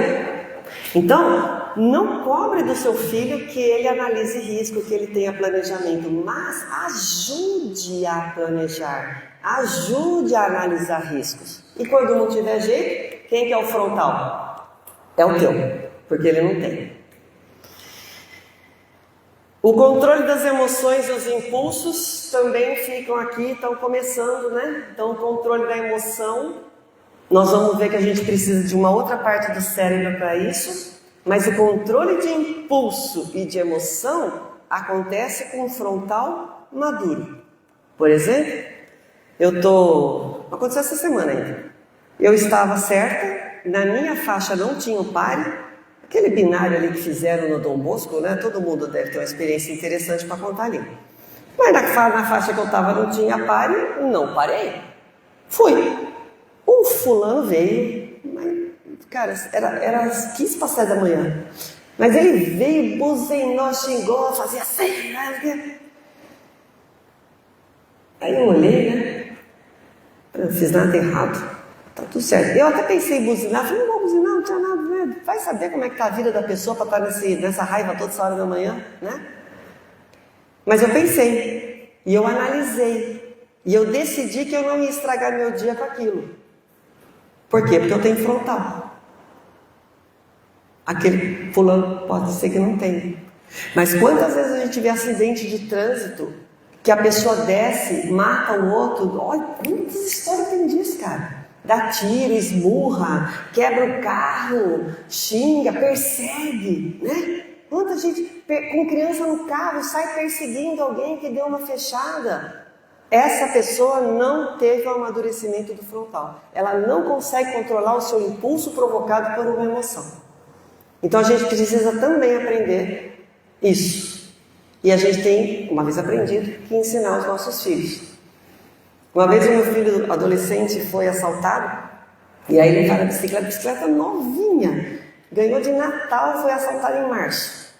Então, não cobre do seu filho que ele analise risco, que ele tenha planejamento, mas ajude a planejar, ajude a analisar riscos. E quando não tiver jeito, quem que é o frontal? É o teu, porque ele não tem. O controle das emoções e os impulsos também ficam aqui, estão começando, né? Então, o controle da emoção, nós vamos ver que a gente precisa de uma outra parte do cérebro para isso, mas o controle de impulso e de emoção acontece com o frontal maduro. Por exemplo, aconteceu essa semana ainda. Eu estava certa, na minha faixa não tinha o pare. Aquele binário ali que fizeram no Dom Bosco, né? Todo mundo deve ter uma experiência interessante para contar ali. Mas na faixa que eu estava não tinha pare, não parei. Fui. O fulano veio, mas, cara, era às 15 para 7 da manhã. Mas ele veio, buzinou, xingou, fazia assim. Aí eu olhei, né? Eu não fiz nada errado. Tá tudo certo. Eu até pensei em buzinar, falei, não vou buzinar, não tinha nada, né? Vai saber como é que tá a vida da pessoa para estar nessa raiva toda essa hora da manhã, né? Mas eu pensei, e eu analisei, e eu decidi que eu não ia estragar meu dia com aquilo. Por quê? Porque eu tenho frontal. Aquele fulano pode ser que não tenha. Mas quantas vezes a gente vê acidente de trânsito, que a pessoa desce, mata o outro, olha, quantas histórias tem disso, cara? Dá tiro, esmurra, quebra o carro, xinga, persegue, né? Quanta gente com criança no carro sai perseguindo alguém que deu uma fechada. Essa pessoa não teve o amadurecimento do frontal. Ela não consegue controlar o seu impulso provocado por uma emoção. Então a gente precisa também aprender isso. E a gente tem, uma vez aprendido, que ensinar os nossos filhos. Uma vez o meu filho adolescente foi assaltado, e aí ele estava na bicicleta novinha, ganhou de Natal, foi assaltado em março.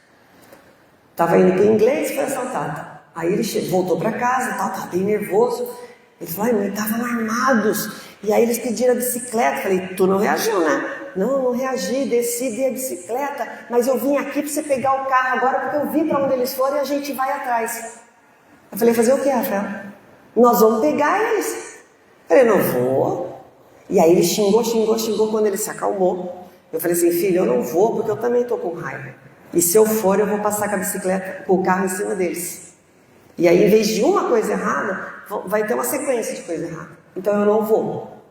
Estava indo para o inglês, foi assaltado. Aí ele voltou para casa, estava bem nervoso. Ele falou, mãe, estavam armados. E aí eles pediram a bicicleta. Falei, tu não reagiu, né? Não reagi, desci, dei a bicicleta, mas eu vim aqui para você pegar o carro agora, porque eu vi para onde eles foram e a gente vai atrás. Eu falei, fazer o que, Rafael? Nós vamos pegar eles. Eu falei, não vou. E aí ele xingou. Quando ele se acalmou, eu falei assim, filho, eu não vou porque eu também estou com raiva. E se eu for, eu vou passar com a bicicleta, com o carro em cima deles. E aí, em vez de uma coisa errada, vai ter uma sequência de coisa errada. Então eu não vou.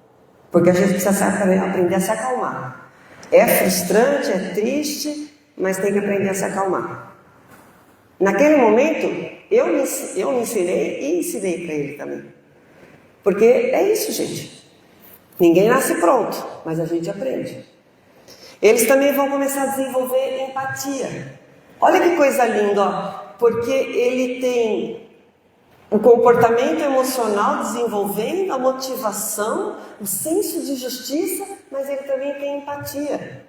Porque a gente precisa aprender a se acalmar. É frustrante, é triste, mas tem que aprender a se acalmar. Naquele momento, eu me ensinei e ensinei para ele também. Porque é isso, gente. Ninguém nasce pronto, mas a gente aprende. Eles também vão começar a desenvolver empatia. Olha que coisa linda, ó. Porque ele tem o comportamento emocional desenvolvendo, a motivação, o senso de justiça, mas ele também tem empatia.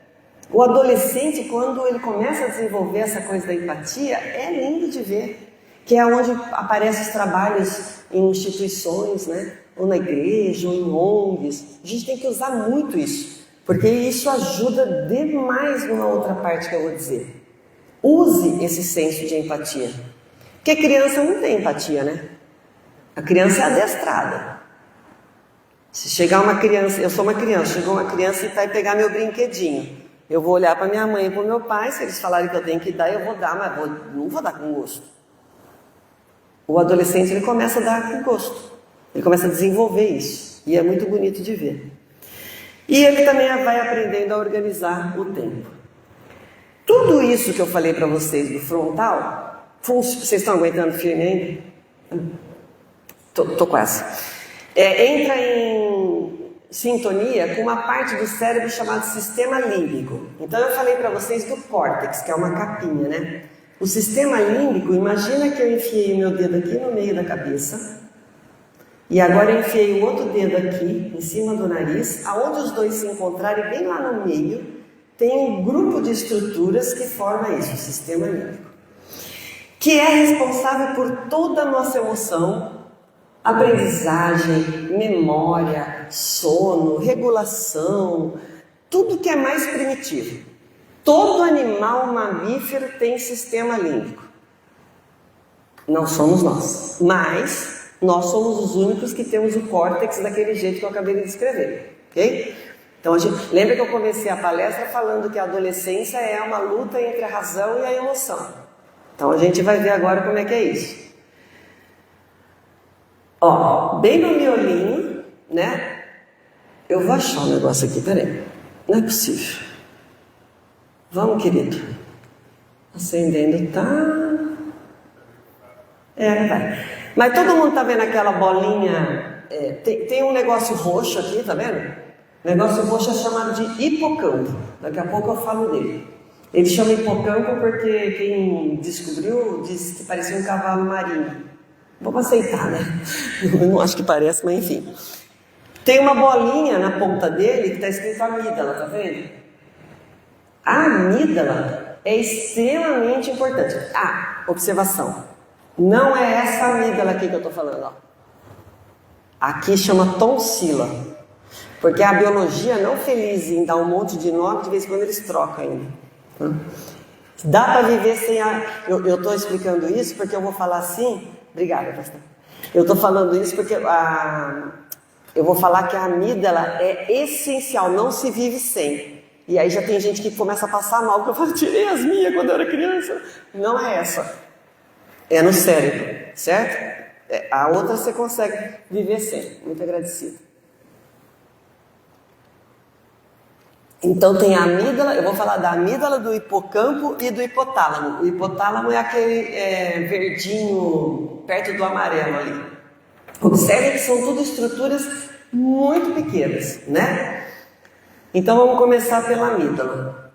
O adolescente, quando ele começa a desenvolver essa coisa da empatia, é lindo de ver, que é onde aparecem os trabalhos em instituições, né? Ou na igreja, ou em ONGs. A gente tem que usar muito isso, porque isso ajuda demais numa outra parte que eu vou dizer. Use esse senso de empatia. Porque criança não tem empatia, né? A criança é adestrada. Se chegar uma criança, eu sou uma criança, chegou uma criança e vai pegar meu brinquedinho. Eu vou olhar para minha mãe e para o meu pai, se eles falarem que eu tenho que dar, eu vou dar, mas não vou dar com gosto. O adolescente, ele começa a dar com gosto. Ele começa a desenvolver isso. E é muito bonito de ver. E ele também vai aprendendo a organizar o tempo. Tudo isso que eu falei para vocês do frontal, vocês estão aguentando firme ainda? Tô quase. Entra em sintonia com uma parte do cérebro chamada sistema límbico. Então eu falei para vocês do córtex, que é uma capinha, né? O sistema límbico, imagina que eu enfiei o meu dedo aqui no meio da cabeça E agora eu enfiei o outro dedo aqui, em cima do nariz, aonde os dois se encontrarem, bem lá no meio, tem um grupo de estruturas que forma isso, o sistema límbico, que é responsável por toda a nossa emoção, aprendizagem, memória, sono, regulação, tudo que é mais primitivo. Todo animal mamífero tem sistema límbico. Não somos nós, mas nós somos os únicos que temos o córtex daquele jeito que eu acabei de descrever, ok? Então, lembra que eu comecei a palestra falando que a adolescência é uma luta entre a razão e a emoção. Então, a gente vai ver agora como é que é isso. Ó, bem no miolinho, né? Eu vou achar um negócio aqui, peraí. Não é possível. Vamos, querido. Acendendo, tá? Vai. Mas todo mundo tá vendo aquela bolinha? Tem um negócio roxo aqui, tá vendo? O negócio roxo é chamado de hipocampo. Daqui a pouco eu falo dele. Ele chama hipocampo porque quem descobriu disse que parecia um cavalo marinho. Vamos aceitar, né? Eu não acho que parece, mas enfim. Tem uma bolinha na ponta dele que está escrito amígdala, tá vendo? A amígdala é extremamente importante. Observação. Não é essa amígdala aqui que eu estou falando, ó. Aqui chama tonsila. Porque a biologia não feliz em dar um monte de nome, de vez em quando eles trocam ainda. Dá para viver sem a... Eu estou explicando isso porque eu vou falar assim... Obrigada, pastor. Eu estou falando isso porque eu vou falar que a amígdala é essencial, não se vive sem. E aí já tem gente que começa a passar mal, porque eu falo, tirei as minhas quando eu era criança. Não é essa. É no cérebro, certo? A outra você consegue viver sem. Muito agradecido. Então tem a amígdala, eu vou falar da amígdala, do hipocampo e do hipotálamo. O hipotálamo é aquele verdinho perto do amarelo ali. Observe que são tudo estruturas muito pequenas, né? Então vamos começar pela amígdala.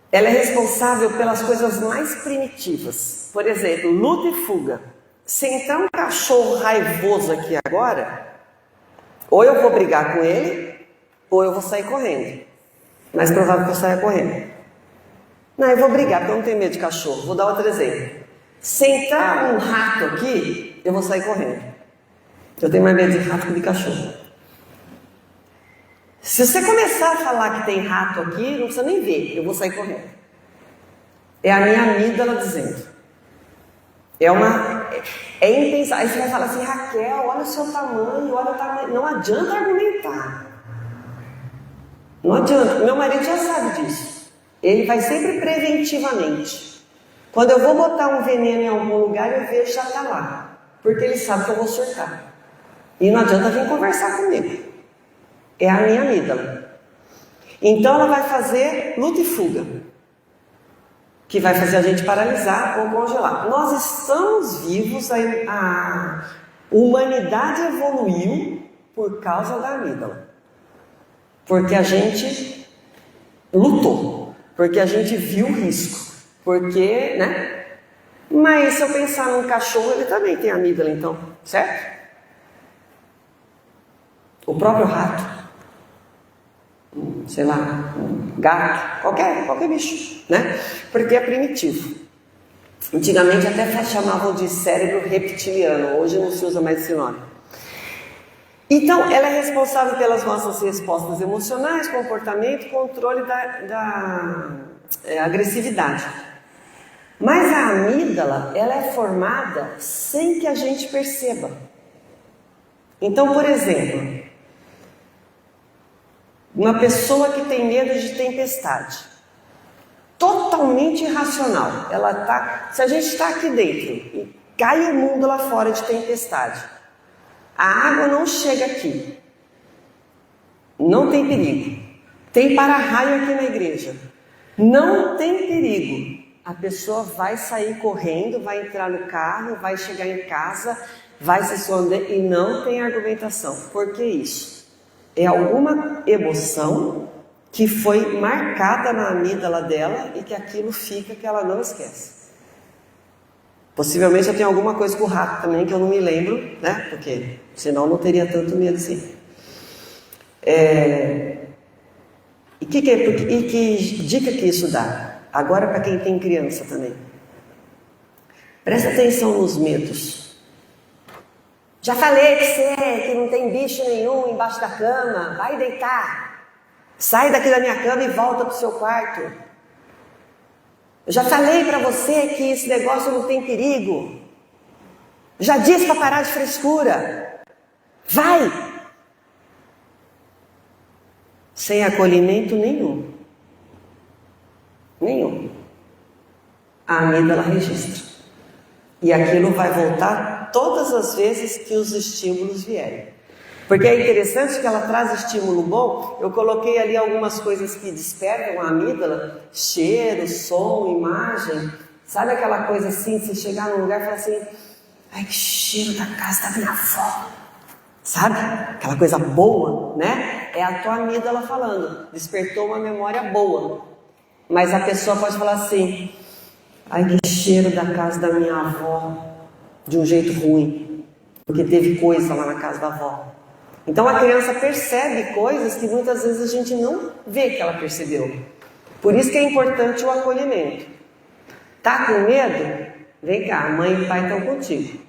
Ela é responsável pelas coisas mais primitivas. Por exemplo, luta e fuga. Se entrar um cachorro raivoso aqui agora... Ou eu vou brigar com ele, ou eu vou sair correndo. Mais provável que eu saia correndo. Não, eu vou brigar, porque eu não tenho medo de cachorro. Vou dar outro exemplo. Se entrar um rato aqui, eu vou sair correndo. Eu tenho mais medo de rato que de cachorro. Se você começar a falar que tem rato aqui, não precisa nem ver, eu vou sair correndo. É a minha amígdala dizendo. É impensável. Aí você vai falar assim, Raquel, olha o seu tamanho, olha o tamanho. Não adianta argumentar. Não adianta. Meu marido já sabe disso. Ele vai sempre preventivamente. Quando eu vou botar um veneno em algum lugar, eu vejo que já está lá. Porque ele sabe que eu vou surtar. E não adianta vir conversar comigo. É a minha amígdala. Então ela vai fazer luta e fuga, que vai fazer a gente paralisar ou congelar. Nós estamos vivos, a humanidade evoluiu por causa da amígdala. Porque a gente lutou, porque a gente viu o risco, porque, né? Mas se eu pensar num cachorro, ele também tem amígdala, então, certo? O próprio rato, sei lá, um gato, qualquer bicho, né? Porque é primitivo. Antigamente até chamavam de cérebro reptiliano, hoje não se usa mais esse nome. Então, ela é responsável pelas nossas respostas emocionais, comportamento, controle da agressividade. Mas a amígdala, ela é formada sem que a gente perceba. Então, por exemplo, uma pessoa que tem medo de tempestade, totalmente irracional. Se a gente está aqui dentro e cai o mundo lá fora de tempestade, a água não chega aqui, não tem perigo. Tem para-raio aqui na igreja, não tem perigo. A pessoa vai sair correndo, vai entrar no carro, vai chegar em casa, vai se esconder e não tem argumentação. Por que isso? É alguma emoção que foi marcada na amígdala dela e que aquilo fica, que ela não esquece. Possivelmente eu tenho alguma coisa com o rato também que eu não me lembro, né? Porque senão não teria tanto medo assim. E que dica que isso dá? Agora para quem tem criança também. Presta atenção nos medos. Já falei que você que não tem bicho nenhum embaixo da cama, vai deitar. Sai daqui da minha cama e volta para o seu quarto. Eu já falei para você que esse negócio não tem perigo. Já disse para parar de frescura. Vai! Sem acolhimento nenhum. Nenhum. A amígdala registra. E aquilo vai voltar todas as vezes que os estímulos vierem. Porque é interessante que ela traz estímulo bom. Eu coloquei ali algumas coisas que despertam a amígdala. Cheiro, som, imagem. Sabe aquela coisa assim, você chegar num lugar e falar assim, ai, que cheiro da casa da minha avó. Sabe? Aquela coisa boa, né? É a tua amígdala falando. Despertou uma memória boa. Mas a pessoa pode falar assim, ai, que cheiro da casa da minha avó. De um jeito ruim. Porque teve coisa lá na casa da avó. Então a criança percebe coisas que muitas vezes a gente não vê que ela percebeu. Por isso que é importante o acolhimento. Tá com medo? Vem cá, mãe e pai estão contigo.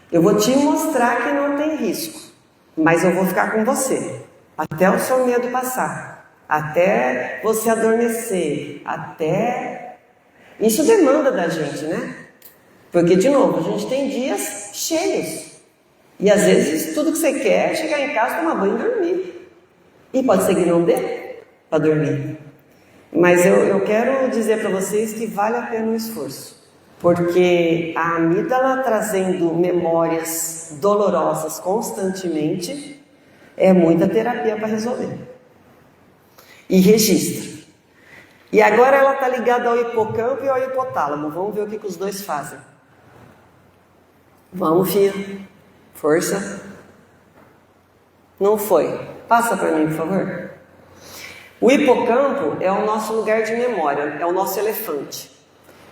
Eu vou te mostrar que não tem risco, mas eu vou ficar com você, até o seu medo passar, até você adormecer, até... Isso demanda da gente, né? Porque, de novo, a gente tem dias cheios. E às vezes tudo que você quer é chegar em casa, tomar banho e dormir. E pode ser que não dê para dormir. Mas eu quero dizer para vocês que vale a pena o esforço. Porque a amígdala trazendo memórias dolorosas constantemente é muita terapia para resolver. E registra. E agora ela está ligada ao hipocampo e ao hipotálamo. Vamos ver o que os dois fazem. Vamos, filho. Força. Não foi. Passa para mim, por favor. O hipocampo é o nosso lugar de memória, é o nosso elefante.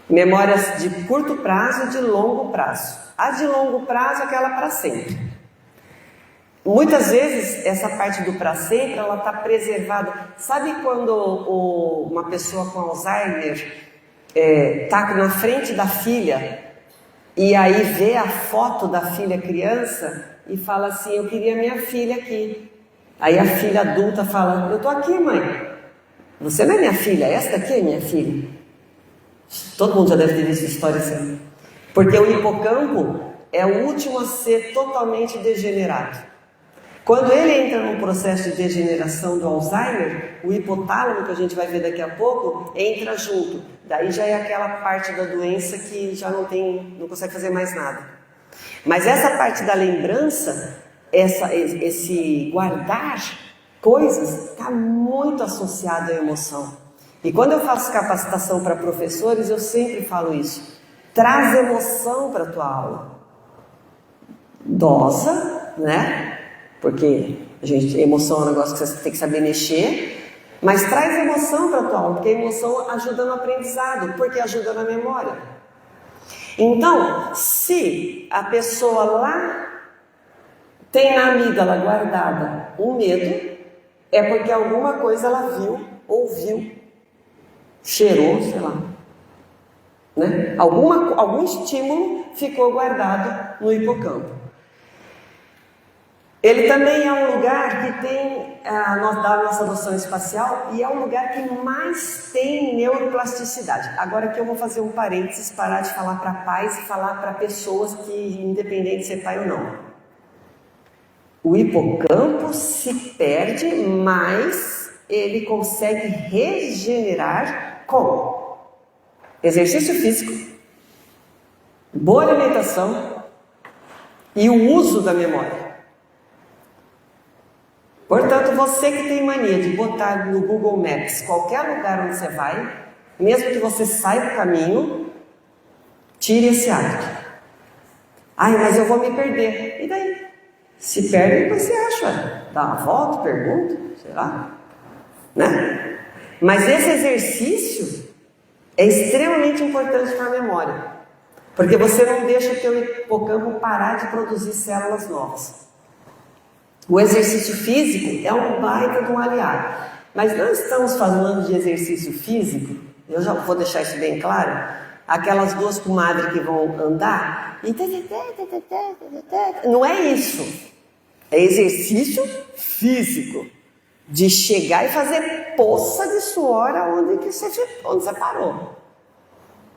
Memórias de curto prazo e de longo prazo. A de longo prazo é aquela para sempre. Muitas vezes essa parte do para sempre ela está preservada. Sabe quando uma pessoa com Alzheimer está na frente da filha e aí vê a foto da filha criança e fala assim, eu queria minha filha aqui. Aí a filha adulta fala, eu tô aqui, mãe. Você não é minha filha, esta aqui é minha filha. Todo mundo já deve ter visto história assim. Porque o hipocampo é o último a ser totalmente degenerado. Quando ele entra num processo de degeneração do Alzheimer, o hipotálamo, que a gente vai ver daqui a pouco, entra junto. Daí já é aquela parte da doença que já não consegue fazer mais nada. Mas essa parte da lembrança, esse guardar coisas, está muito associado à emoção. E quando eu faço capacitação para professores, eu sempre falo isso. Traz emoção para a tua aula. Dosa, né? Porque emoção é um negócio que você tem que saber mexer. Mas traz emoção para a tua aula, porque a emoção ajuda no aprendizado, porque ajuda na memória. Então, se a pessoa lá tem na amígdala guardada um medo, é porque alguma coisa ela viu, ouviu, cheirou, sei lá. Né? Algum estímulo ficou guardado no hipocampo. Ele também é um lugar que tem da nossa noção espacial e é um lugar que mais tem neuroplasticidade. Agora que eu vou fazer um parênteses, parar de falar para pais e falar para pessoas que, independente de ser pai ou não. O hipocampo se perde, mas ele consegue regenerar com exercício físico, boa alimentação e o uso da memória. Portanto, você que tem mania de botar no Google Maps qualquer lugar onde você vai, mesmo que você saia do caminho, tire esse hábito. Ai, mas eu vou me perder. E daí? Se perde, depois você acha. Dá uma volta, pergunta, sei lá. Né? Mas esse exercício é extremamente importante para a memória. Porque você não deixa o teu hipocampo parar de produzir células novas. O exercício físico é um baita de um aliado. Mas não estamos falando de exercício físico, eu já vou deixar isso bem claro, aquelas duas comadres que vão andar e... Não é isso. É exercício físico. De chegar e fazer poça de suor onde você parou.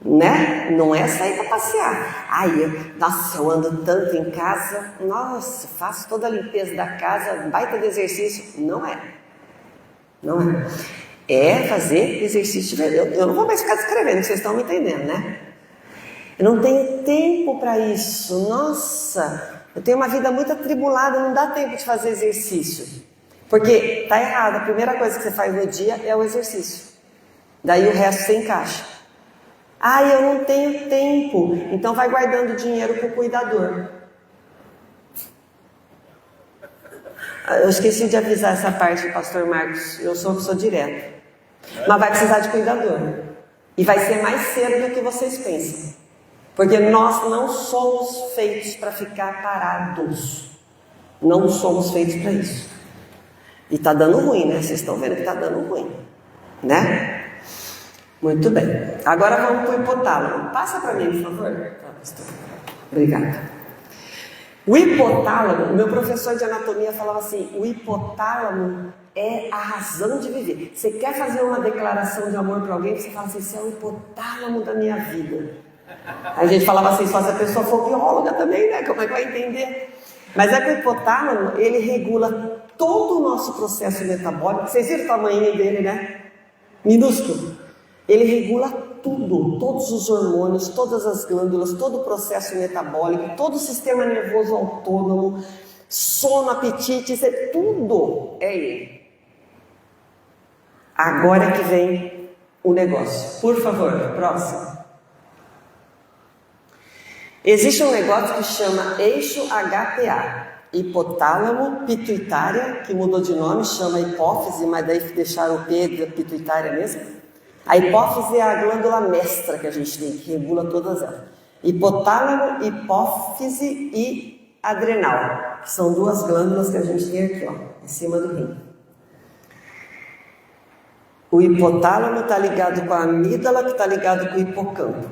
Né? Não é sair para passear. Nossa, eu ando tanto em casa, nossa, faço toda a limpeza da casa, baita de exercício. Não é. Não é. É fazer exercício. Eu não vou mais ficar escrevendo, vocês estão me entendendo, né? Eu não tenho tempo para isso. Nossa, eu tenho uma vida muito atribulada, não dá tempo de fazer exercício. Porque tá errado, a primeira coisa que você faz no dia é o exercício. Daí o resto você encaixa. Eu não tenho tempo. Então vai guardando dinheiro para o cuidador. Eu esqueci de avisar essa parte, pastor Marcos. Eu sou direto. Mas vai precisar de cuidador. E vai ser mais cedo do que vocês pensam. Porque nós não somos feitos para ficar parados. Não somos feitos para isso. E tá dando ruim, né? Vocês estão vendo que tá dando ruim. Né? Muito bem. Agora vamos para o hipotálamo. Passa para mim, por favor. Obrigada. O hipotálamo, meu professor de anatomia falava assim, o hipotálamo é a razão de viver. Você quer fazer uma declaração de amor para alguém, você fala assim, esse é o hipotálamo da minha vida. A gente falava assim, só se a pessoa for bióloga também, né? Como é que vai entender? Mas é que o hipotálamo, ele regula todo o nosso processo metabólico. Vocês viram o tamanho dele, né? Minúsculo. Ele regula tudo, todos os hormônios, todas as glândulas, todo o processo metabólico, todo o sistema nervoso autônomo, sono, apetite, isso é tudo, é ele. Agora que vem o negócio. Por favor, próximo. Existe um negócio que chama eixo HPA, hipotálamo pituitária, que mudou de nome, chama hipófise, mas daí deixaram o P da pituitária mesmo. A hipófise é a glândula mestra que a gente tem, que regula todas elas. Hipotálamo, hipófise e adrenal, que são duas glândulas que a gente tem aqui, ó, em cima do rim. O hipotálamo está ligado com a amígdala, que está ligado com o hipocampo.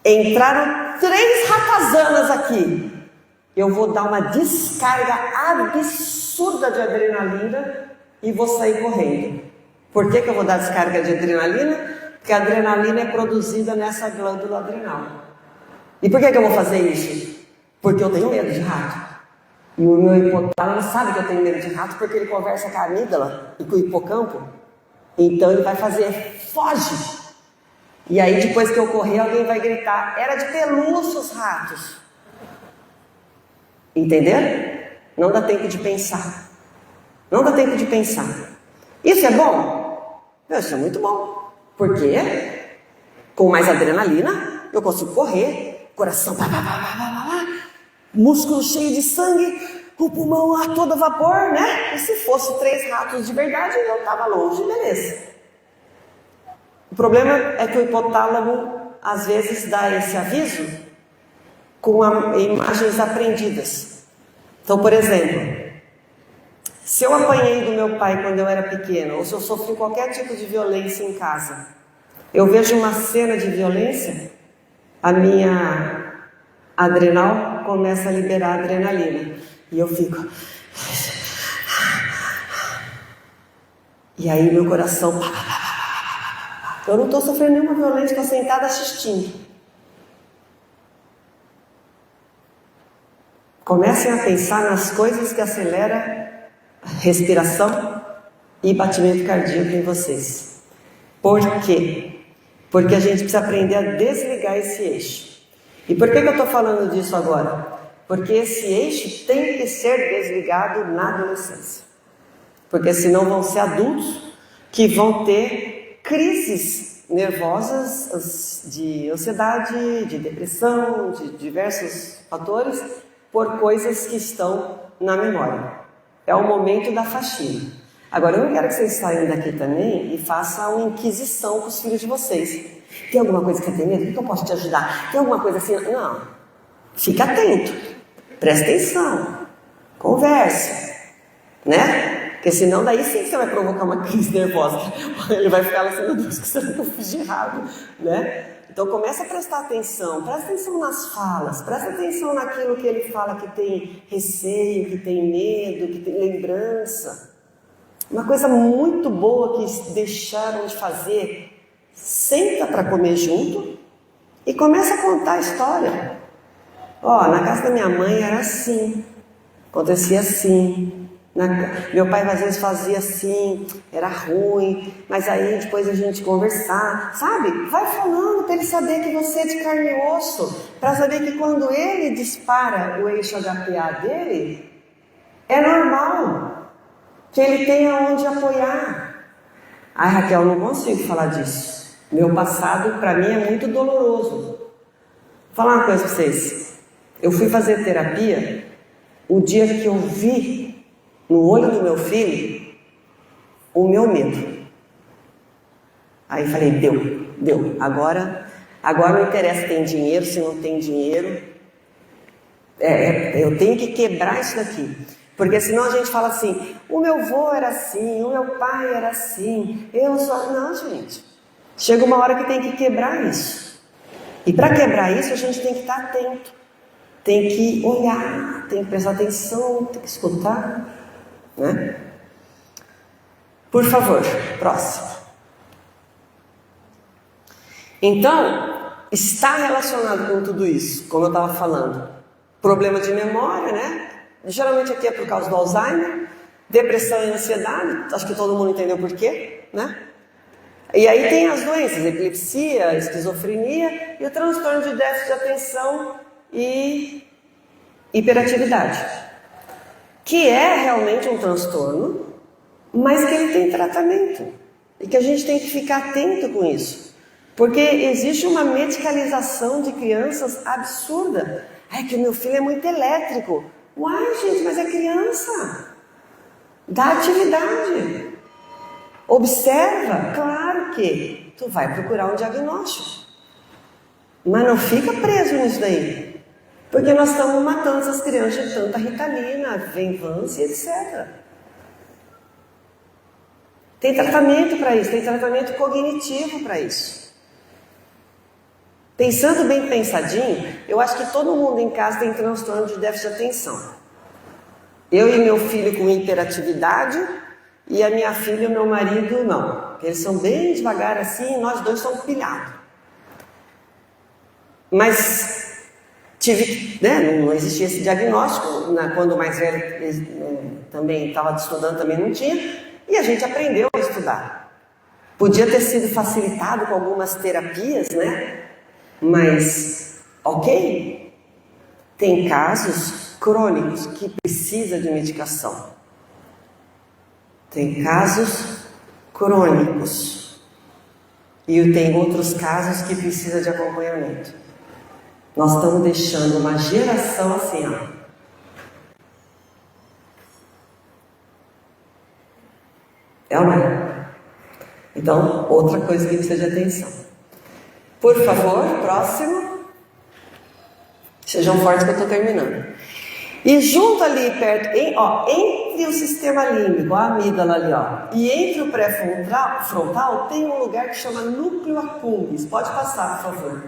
Entraram 3 ratazanas aqui. Eu vou dar uma descarga absurda de adrenalina e vou sair correndo. Por que eu vou dar descarga de adrenalina? Porque a adrenalina é produzida nessa glândula adrenal. E por que eu vou fazer isso? Porque eu tenho medo de rato. E o meu hipotálamo sabe que eu tenho medo de rato porque ele conversa com a amígdala e com o hipocampo. Então ele vai fazer, foge! E aí depois que eu correr, alguém vai gritar, era de pelúcia os ratos. Entenderam? Não dá tempo de pensar. Não dá tempo de pensar. Isso é bom? Isso é muito bom. Porque com mais adrenalina, eu consigo correr, coração, músculo cheio de sangue, o pulmão a todo vapor, né? E se fosse 3 ratos de verdade, eu estava longe, beleza. O problema é que o hipotálamo, às vezes, dá esse aviso com imagens aprendidas. Então, por exemplo, se eu apanhei do meu pai quando eu era pequena, ou se eu sofri qualquer tipo de violência em casa, eu vejo uma cena de violência, a minha adrenal começa a liberar adrenalina. E eu fico... E aí meu coração... Eu não estou sofrendo nenhuma violência, estou sentada assistindo. Comecem a pensar nas coisas que aceleram respiração e batimento cardíaco em vocês. Por quê? Porque a gente precisa aprender a desligar esse eixo. E por que eu estou falando disso agora? Porque esse eixo tem que ser desligado na adolescência. Porque senão vão ser adultos que vão ter crises nervosas de ansiedade, de depressão, de diversos fatores, por coisas que estão na memória. É o momento da faxina. Agora, eu não quero que vocês saiam daqui também e façam uma inquisição com os filhos de vocês. Tem alguma coisa que você tem medo? O que eu posso te ajudar? Tem alguma coisa assim? Não. Fica atento. Presta atenção. Conversa. Né? Porque senão daí sim você vai provocar uma crise nervosa. Ele vai ficar assim, meu Deus, o que eu fiz de errado? Né? Então começa a prestar atenção. Presta atenção nas falas. Presta atenção naquilo que ele fala que tem receio, que tem medo, que tem lembrança. Uma coisa muito boa que deixaram de fazer, senta para comer junto e começa a contar a história. Ó, na casa da minha mãe era assim, acontecia assim. Meu pai às vezes fazia assim, era ruim, mas aí depois a gente conversar, sabe? Vai falando para ele saber que você é de carne e osso, para saber que quando ele dispara o eixo HPA dele, é normal, que ele tenha onde apoiar. Ai, Raquel, não consigo falar disso. Meu passado, para mim, é muito doloroso. Vou falar uma coisa para vocês. Eu fui fazer terapia o dia que eu vi no olho do meu filho o meu medo. Aí falei, deu. Agora não interessa se tem dinheiro, se não tem dinheiro. Eu tenho que quebrar isso daqui. Porque senão a gente fala assim, o meu avô era assim, o meu pai era assim, eu só... Não, gente. Chega uma hora que tem que quebrar isso. E para quebrar isso a gente tem que estar atento. Tem que olhar, tem que prestar atenção, tem que escutar. Né? Por favor, próximo. Então, está relacionado com tudo isso, como eu estava falando. Problema de memória, né? Geralmente aqui é por causa do Alzheimer, depressão e ansiedade, acho que todo mundo entendeu por quê, né? E aí tem as doenças, epilepsia, esquizofrenia e o transtorno de déficit de atenção e hiperatividade, que é realmente um transtorno, mas que ele tem tratamento e que a gente tem que ficar atento com isso, porque existe uma medicalização de crianças absurda. É que o meu filho é muito elétrico. Uai, gente, mas é criança. Dá atividade. Observa. Claro que tu vai procurar um diagnóstico. Mas não fica preso nisso daí. Porque nós estamos matando essas crianças de tanta Ritalina, Venvance, etc. Tem tratamento para isso, tem tratamento cognitivo para isso. Pensando bem pensadinho, eu acho que todo mundo em casa tem transtorno de déficit de atenção. Eu e meu filho com hiperatividade e a minha filha e o meu marido não. Eles são bem devagar assim, nós dois somos pilhados. Mas não existia esse diagnóstico, quando o mais velho também estava estudando, também não tinha, e a gente aprendeu a estudar. Podia ter sido facilitado com algumas terapias, né? Mas, ok, tem casos crônicos que precisa de medicação. Tem casos crônicos. E tem outros casos que precisa de acompanhamento. Nós estamos deixando uma geração assim, ó. É ou não é? Então, outra coisa que precisa de atenção. Por favor, próximo. Sejam fortes que eu estou terminando. E junto ali, perto, entre o sistema límbico, a amígdala ali, ó, e entre o pré-frontal, tem um lugar que chama núcleo accumbens. Pode passar, por favor.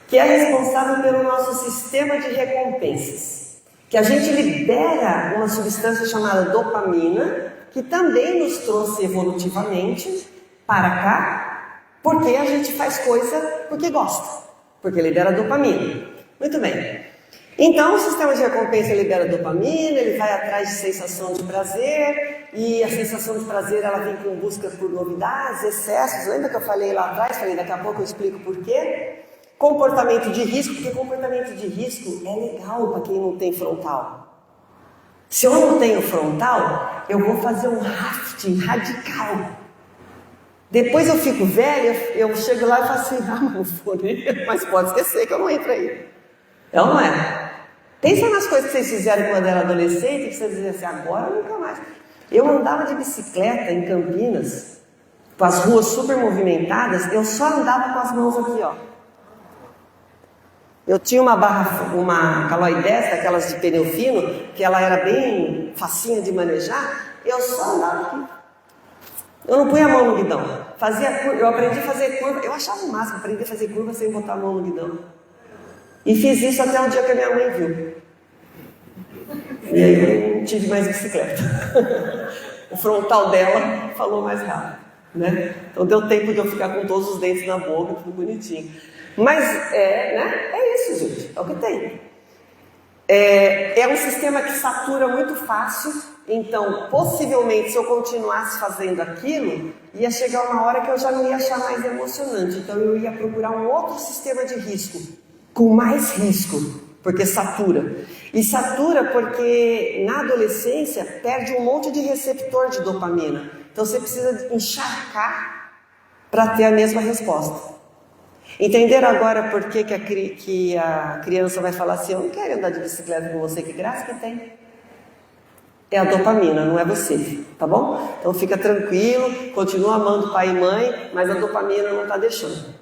Que é responsável pelo nosso sistema de recompensas. Que a gente libera uma substância chamada dopamina, que também nos trouxe evolutivamente para cá, porque a gente faz coisa porque gosta, porque libera dopamina. Muito bem. Então, o sistema de recompensa libera dopamina, ele vai atrás de sensação de prazer, e a sensação de prazer ela vem com busca por novidades, excessos. Lembra que eu falei lá atrás? Falei, daqui a pouco eu explico por quê. Comportamento de risco, porque comportamento de risco é legal para quem não tem frontal. Se eu não tenho frontal, eu vou fazer um rafting radical. Depois eu fico velha, eu chego lá e falo assim, não vou nem, mas pode esquecer que eu não entro aí. É ou não é? Pensa nas coisas que vocês fizeram quando era adolescente, que vocês diziam assim, agora nunca mais. Eu andava de bicicleta em Campinas, com as ruas super movimentadas, eu só andava com as mãos aqui, ó. Eu tinha uma Caloi 10, daquelas de pneu fino, que ela era bem facinha de manejar, eu só andava aqui. Eu não punha a mão no guidão. Eu aprendi a fazer curva, eu achava o máximo, aprendi a fazer curva sem botar a mão no guidão. E fiz isso até um dia que a minha mãe viu. E aí eu não tive mais bicicleta. O frontal dela falou mais rápido, né? Então deu tempo de eu ficar com todos os dentes na boca, tudo bonitinho. Mas é isso, gente, é o que tem. É um sistema que satura muito fácil, então possivelmente se eu continuasse fazendo aquilo, ia chegar uma hora que eu já não ia achar mais emocionante, então eu ia procurar um outro sistema de risco, com mais risco, porque satura. E satura porque na adolescência perde um monte de receptor de dopamina, então você precisa encharcar para ter a mesma resposta. Entenderam agora por que a criança vai falar assim, eu não quero andar de bicicleta com você, que graça que tem? É a dopamina, não é você, tá bom? Então fica tranquilo, continua amando pai e mãe, mas a dopamina não está deixando.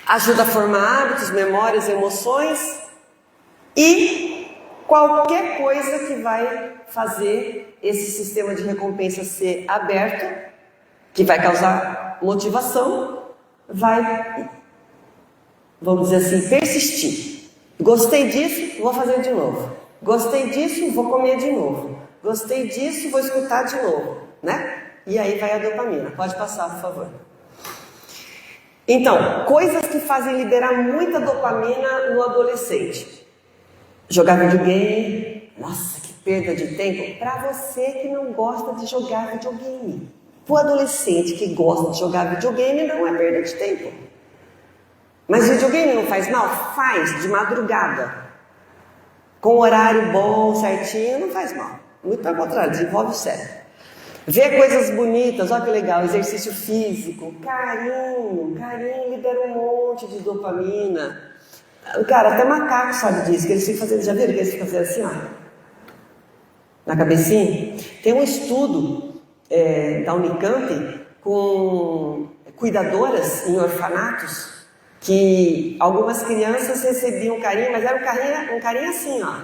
Ajuda a formar hábitos, memórias, emoções e qualquer coisa que vai fazer esse sistema de recompensa ser aberto, que vai causar motivação, vai, vamos dizer assim, persistir. Gostei disso, vou fazer de novo. Gostei disso, vou comer de novo. Gostei disso, vou escutar de novo, né? E aí vai a dopamina. Pode passar, por favor. Então, coisas que fazem liberar muita dopamina no adolescente. Jogar videogame. Nossa, que perda de tempo. Para você que não gosta de jogar videogame. Para o adolescente que gosta de jogar videogame, não é perda de tempo. Mas videogame não faz mal? Faz, de madrugada. Com horário bom, certinho, não faz mal. Muito pelo contrário, desenvolve o cérebro. Ver coisas bonitas, olha que legal, exercício físico, carinho libera um monte de dopamina. Cara, até macaco sabe disso, que eles ficam fazendo, já viram que eles ficam fazendo assim, ó? Na cabecinha? Tem um estudo da Unicamp com cuidadoras em orfanatos que algumas crianças recebiam carinho, mas era um carinho assim, ó,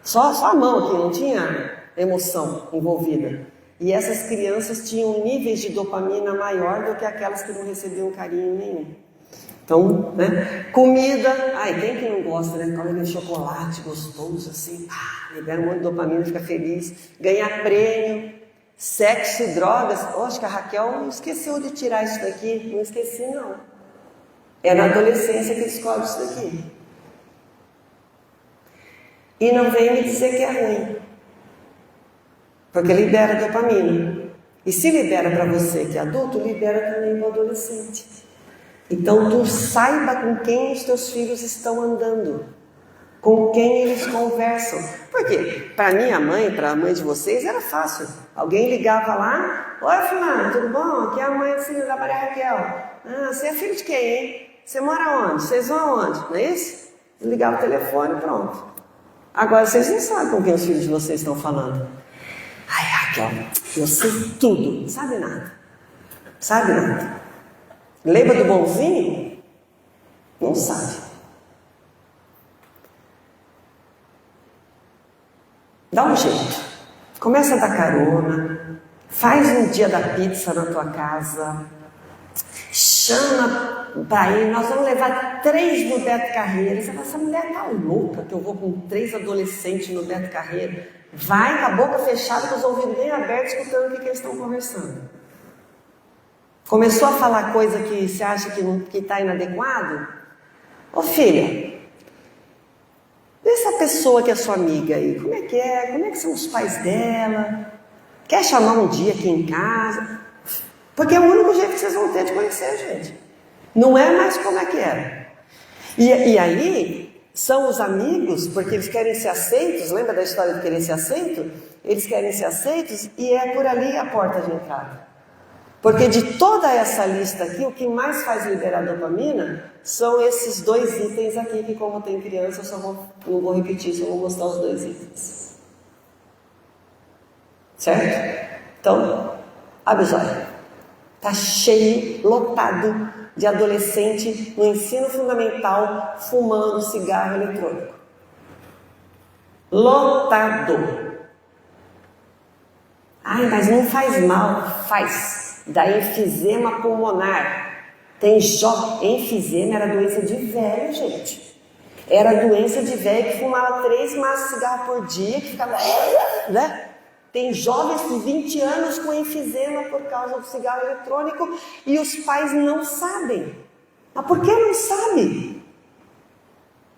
só a mão aqui, não tinha emoção envolvida. E essas crianças tinham níveis de dopamina maior do que aquelas que não recebiam carinho nenhum. Então, né, comida, quem que não gosta, né, comer chocolate gostoso assim, libera um monte de dopamina, fica feliz, ganhar prêmio. Sexo e drogas, acho que a Raquel esqueceu de tirar isso daqui. Não esqueci, não. É na adolescência que descobre isso daqui. E não vem me dizer que é ruim. Porque libera dopamina. E se libera para você que é adulto, libera também para o adolescente. Então tu saiba com quem os teus filhos estão andando. Com quem eles conversam. Por quê? Para minha mãe, para a mãe de vocês, era fácil. Alguém ligava lá, oi fulano, tudo bom? Aqui é a mãe da Maria Raquel. Você é filho de quem, hein? Você mora onde? Vocês vão aonde? Não é isso? Ligava o telefone e pronto. Agora vocês não sabem com quem os filhos de vocês estão falando. Ai, Raquel, eu sei tudo. Não sabe nada. Sabe nada. Lembra do bonzinho? Não sabe. Dá um jeito. Começa a dar carona. Faz um dia da pizza na tua casa. Chama para ir. Nós vamos levar 3 no Beto Carreiro. Você fala, essa mulher tá louca que eu vou com 3 adolescentes no Beto Carreiro. Vai com a boca fechada, com os ouvidos bem abertos, escutando o que eles estão conversando. Começou a falar coisa que você acha que está inadequado? Ô filha, essa pessoa que é sua amiga aí, como é que é? Como é que são os pais dela? Quer chamar um dia aqui em casa? Porque é o único jeito que vocês vão ter de conhecer a gente. Não é mais como é que era. E aí, são os amigos, porque eles querem ser aceitos, lembra da história de querer ser aceito? Eles querem ser aceitos e é por ali a porta de entrada. Porque de toda essa lista aqui, o que mais faz liberar dopamina são esses 2 itens aqui, que como tem criança, eu não vou repetir, só vou mostrar os 2 itens. Certo? Então, abre os olhos. Está cheio, lotado de adolescente no ensino fundamental fumando cigarro eletrônico. Lotado. Ai, mas não faz mal. Faz. Dá enfisema pulmonar. Tem enfisema era doença de velho, gente. Era doença de velho que fumava 3 maços de cigarro por dia, que ficava... né? Tem jovens de 20 anos com enfisema por causa do cigarro eletrônico e os pais não sabem. Mas por que não sabe?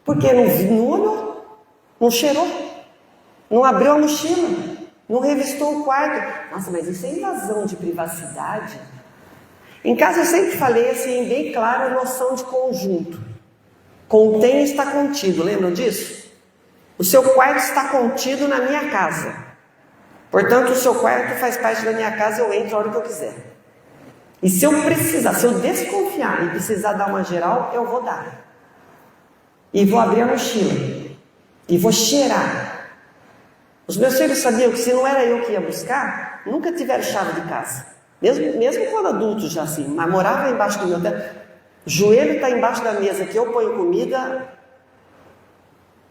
Porque não olhou, não cheirou, não abriu a mochila, não revistou o quarto. Nossa, mas isso é invasão de privacidade. Em casa eu sempre falei assim, bem claro, a noção de conjunto. Contém está contido, lembram disso? O seu quarto está contido na minha casa. Portanto, o seu quarto faz parte da minha casa, eu entro a hora que eu quiser. E se eu precisar, se eu desconfiar e precisar dar uma geral, eu vou dar. E vou abrir a mochila. E vou cheirar. Os meus filhos sabiam que se não era eu que ia buscar, nunca tiveram chave de casa. Mesmo quando adultos já assim, mas morava embaixo do meu teto. Joelho está embaixo da mesa que eu ponho comida.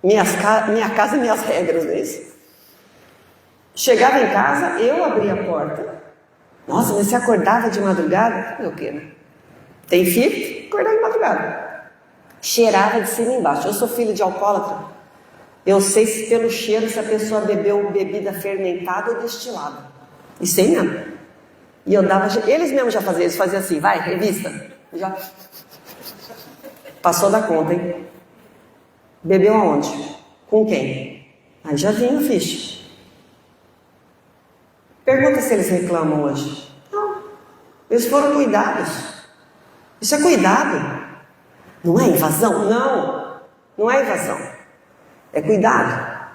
Minha casa e minhas regras, não é isso? Chegava em casa, eu abria a porta. Nossa, mas você acordava de madrugada? Fazer o quê, né? Tem filho? Acordava de madrugada. Cheirava de cima e embaixo. Eu sou filho de alcoólatra. Eu sei se pelo cheiro se a pessoa bebeu bebida fermentada ou destilada. E sei mesmo. E eu dava... Eles mesmos já faziam. Eles faziam assim, vai, revista. Já... Passou da conta, hein? Bebeu aonde? Com quem? Aí já vinha o ficha. Pergunta se eles reclamam hoje. Não. Eles foram cuidados. Isso é cuidado. Não é invasão? Não. Não é invasão. É cuidado.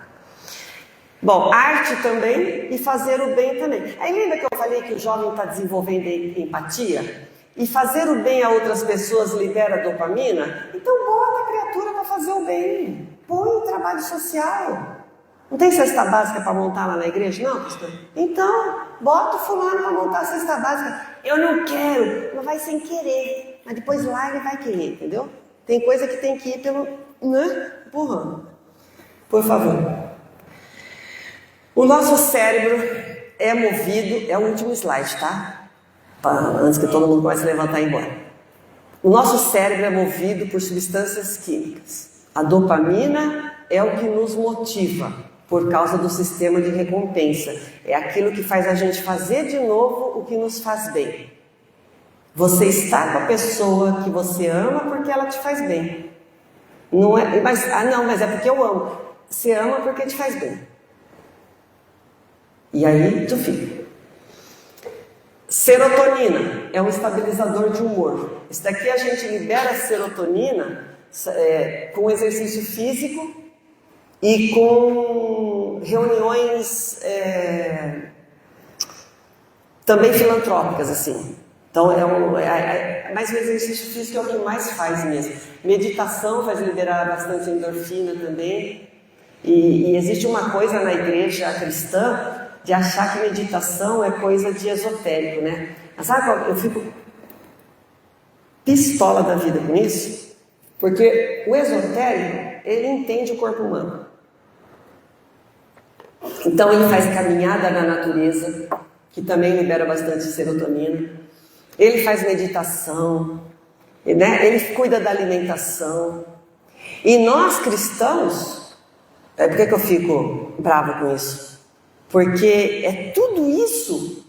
Bom, arte também e fazer o bem também. Aí lembra que eu falei que o jovem está desenvolvendo empatia? E fazer o bem a outras pessoas libera dopamina? Então bota a criatura para fazer o bem. Põe o trabalho social. Não tem cesta básica para montar lá na igreja? Não, pastor? Então, bota o fulano para montar a cesta básica. Eu não quero. Não vai sem querer. Mas depois lá ele vai querer, entendeu? Tem coisa que tem que ir pelo... né? Empurrando. Por favor. O nosso cérebro é movido... É o último slide, tá? Antes que todo mundo comece a levantar e ir embora. O nosso cérebro é movido por substâncias químicas. A dopamina é o que nos motiva. Por causa do sistema de recompensa. É aquilo que faz a gente fazer de novo o que nos faz bem. Você está com a pessoa que você ama porque ela te faz bem. Não é, mas é porque eu amo. Você ama porque te faz bem. E aí tu fica. Serotonina é um estabilizador de humor. Isso daqui a gente libera serotonina com exercício físico e com reuniões também filantrópicas, assim. Então, mas o exercício físico é o que mais faz mesmo. Meditação faz liberar bastante endorfina também. E existe uma coisa na igreja cristã de achar que meditação é coisa de esotérico, né? Mas sabe, eu fico pistola da vida com isso, porque o esotérico, ele entende o corpo humano. Então ele faz caminhada na natureza, que também libera bastante serotonina. Ele faz meditação, né? Ele cuida da alimentação. E nós cristãos, por que eu fico brava com isso? Porque é tudo isso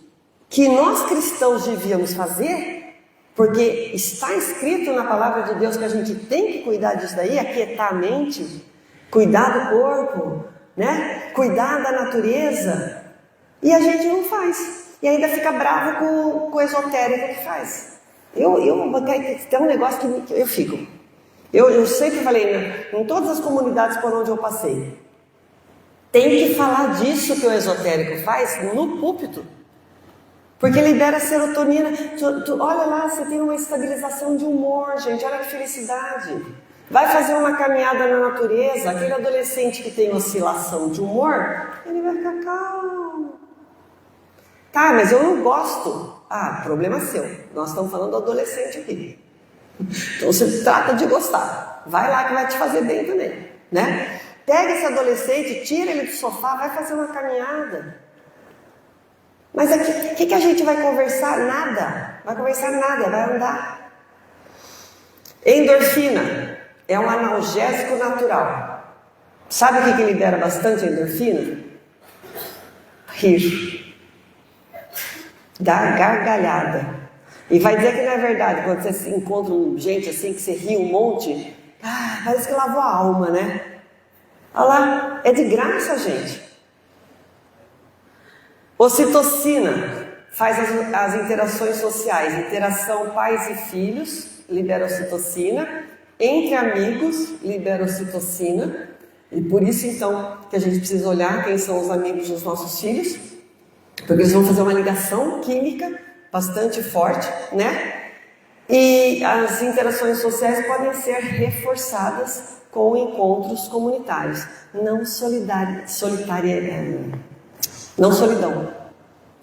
que nós cristãos devíamos fazer, porque está escrito na palavra de Deus que a gente tem que cuidar disso daí, aquietar a mente, cuidar do corpo, né? Cuidar da natureza, e a gente não faz, e ainda fica bravo com o esotérico que faz. Tem um negócio que eu fico. Eu sempre falei, né, em todas as comunidades por onde eu passei, tem que falar disso que o esotérico faz no púlpito, porque libera serotonina. Olha lá, você tem uma estabilização de humor, gente, olha que felicidade. Vai fazer uma caminhada na natureza, aquele adolescente que tem oscilação de humor, ele vai ficar calmo. Tá, mas eu não gosto. Ah, problema seu. Nós estamos falando do adolescente aqui. Então se trata de gostar. Vai lá que vai te fazer bem também, né? Pega esse adolescente, tira ele do sofá, vai fazer uma caminhada. Mas aqui, o que a gente vai conversar? Nada. Vai conversar nada, vai andar. Endorfina é um analgésico natural. Sabe o que libera bastante a endorfina? Rir. Dar gargalhada. E vai dizer que não é verdade, quando você encontra gente assim, que você ri um monte, parece que lavou a alma, né? Olha lá, é de graça, gente. Ocitocina faz as interações sociais. Interação pais e filhos, libera ocitocina. Entre amigos, libera ocitocina. E por isso, então, que a gente precisa olhar quem são os amigos dos nossos filhos, porque eles vão fazer uma ligação química bastante forte, né? E as interações sociais podem ser reforçadas com encontros comunitários, não solidão.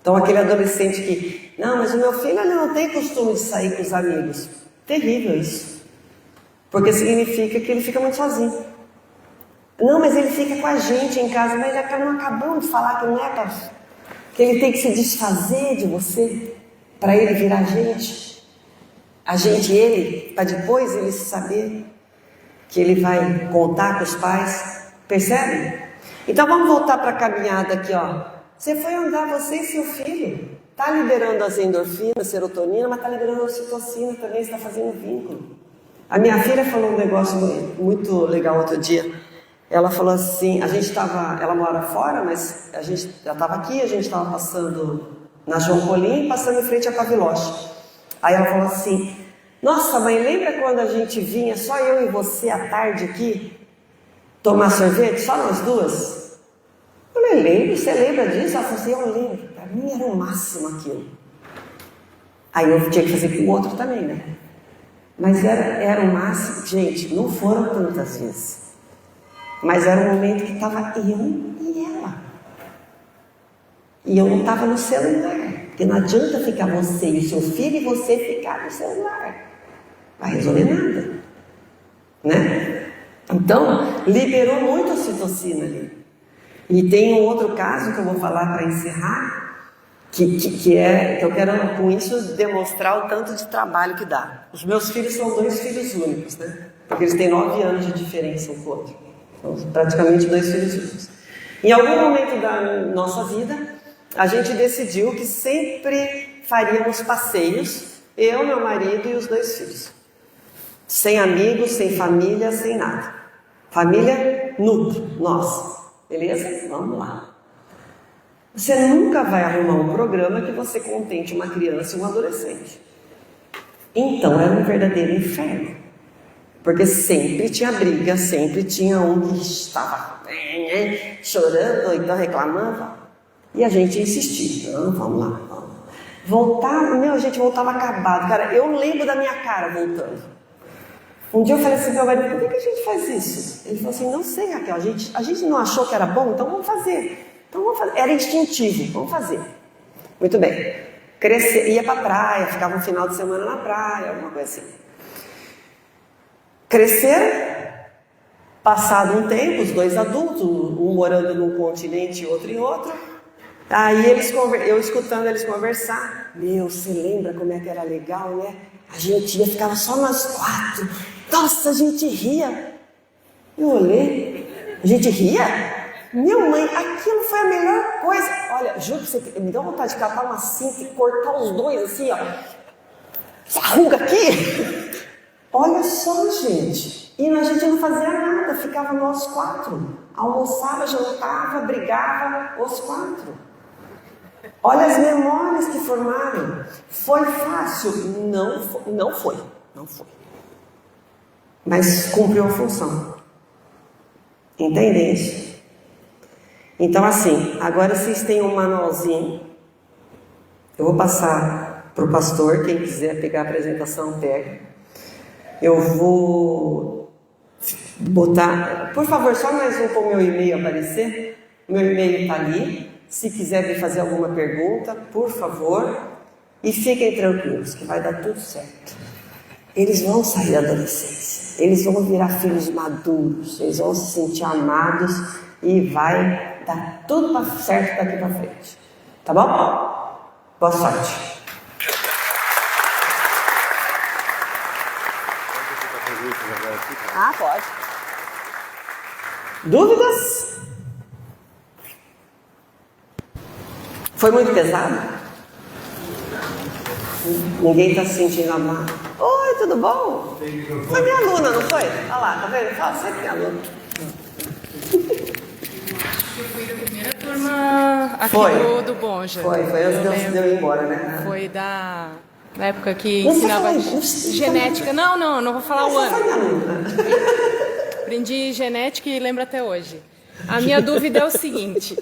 Então aquele adolescente que, não, mas o meu filho ele não tem costume de sair com os amigos. Terrível isso. Porque significa que ele fica muito sozinho. Não, mas ele fica com a gente em casa, mas não acabamos de falar que não é que ele tem que se desfazer de você para ele virar gente. A gente e ele, para depois ele saber que ele vai contar com os pais. Percebe? Então vamos voltar para a caminhada aqui, ó. Você foi andar, você e seu filho. Está liberando as endorfinas, serotonina, mas está liberando a ocitocina também, está fazendo vínculo. A minha filha falou um negócio muito legal outro dia. Ela falou assim, ela mora fora, mas ela estava aqui, a gente estava passando na João Colim, passando em frente a Paviloche. Aí ela falou assim, nossa mãe, lembra quando a gente vinha, só eu e você à tarde aqui, tomar sorvete, só nós duas? Eu falei, lembro, você lembra disso? Ela falou assim, eu lembro, para mim era o máximo aquilo. Aí eu tinha que fazer com o outro também, né? Mas era o máximo, gente, não foram tantas vezes. Mas era um momento que estava eu e ela. E eu não estava no celular. Porque não adianta ficar você e o seu filho e você ficar no celular. Vai resolver nada. Né? Então, liberou muito a ocitocina ali. E tem um outro caso que eu vou falar para encerrar, que eu quero com isso demonstrar o tanto de trabalho que dá. Os meus filhos são 2 filhos únicos, né? Porque eles têm 9 anos de diferença um com o outro. Então, praticamente 2 filhos únicos. Em algum momento da nossa vida, a gente decidiu que sempre faríamos passeios, eu, meu marido e os 2 filhos. Sem amigos, sem família, sem nada. Família núcleo, nossa. Beleza? Vamos lá. Você nunca vai arrumar um programa que você contente uma criança e um adolescente. Então era um verdadeiro inferno. Porque sempre tinha briga, sempre tinha um que estava chorando, ou então reclamando. E a gente insistia. Não, vamos lá, vamos. Voltar, a gente voltava acabado. Cara, eu lembro da minha cara voltando. Um dia eu falei assim, meu marido, por que a gente faz isso? Ele falou assim, não sei, Raquel, a gente não achou que era bom, então vamos fazer. Era instintivo, vamos fazer. Muito bem. Ia pra praia, ficava um final de semana na praia, alguma coisa assim. Cresceram, passado um tempo, os 2 adultos, um morando num continente e outro em outro. Aí eu escutando eles conversar. Meu, você lembra como é que era legal, né? A gente ficava só nós 4. Nossa, a gente ria. Eu olhei, a gente ria? Minha mãe, aquilo foi a melhor coisa. Olha, juro que você me deu vontade de catar uma cinta e cortar os 2 assim, ó. Essa ruga aqui. Olha só, gente. E a gente não fazia nada, ficava nós 4. Almoçava, jantava, brigava, os 4. Olha as memórias que formaram. Foi fácil? Não foi. Mas cumpriu a função. Entendem isso? Então assim, agora vocês têm um manualzinho. Eu vou passar para o pastor, quem quiser pegar a apresentação, pega. Eu vou botar, por favor, só mais um para o meu e-mail aparecer. Meu e-mail está ali. Se quiserem fazer alguma pergunta, por favor, e fiquem tranquilos, que vai dar tudo certo. Eles vão sair da adolescência, eles vão virar filhos maduros, eles vão se sentir amados e vai dar tudo certo daqui para frente. Tá bom? Boa sorte. Ah, pode. Dúvidas? Foi muito pesado? Ninguém está se sentindo amado. Oi, tudo bom? Foi minha aluna, não foi? Olha lá, tá vendo? Fala sempre minha aluna. Eu fui da primeira turma aqui do Bonja. Foi antes de eu ir embora, né? Foi da época que Não ensinava não genética. Não vou falar o Essa foi ano. minha aluna. Aprendi genética e lembro até hoje. A minha dúvida é o seguinte: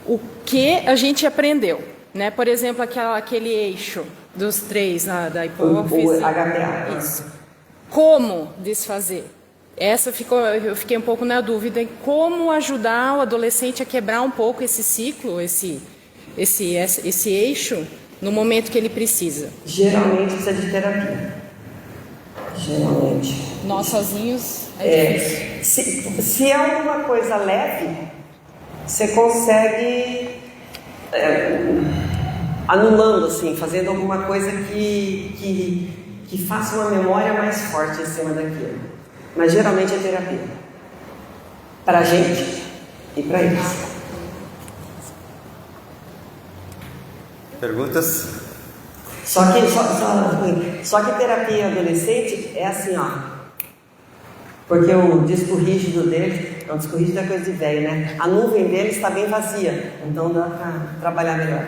o que a gente aprendeu, né? Por exemplo, aquele eixo dos 3 da hipófise. O HPA. Isso. Como desfazer? Eu fiquei um pouco na dúvida em como ajudar o adolescente a quebrar um pouco esse ciclo, esse eixo, no momento que ele precisa. Geralmente precisa de terapia. Geralmente. Nós sozinhos é difícil. Se é alguma coisa leve, você consegue anulando, assim, fazendo alguma coisa que faça uma memória mais forte em cima daquilo. Mas geralmente é terapia. Pra gente e pra eles. Perguntas? Só que terapia adolescente é assim, ó. Porque o disco rígido dele, o disco rígido é coisa de velho, né? A nuvem dele está bem vazia, então dá para trabalhar melhor.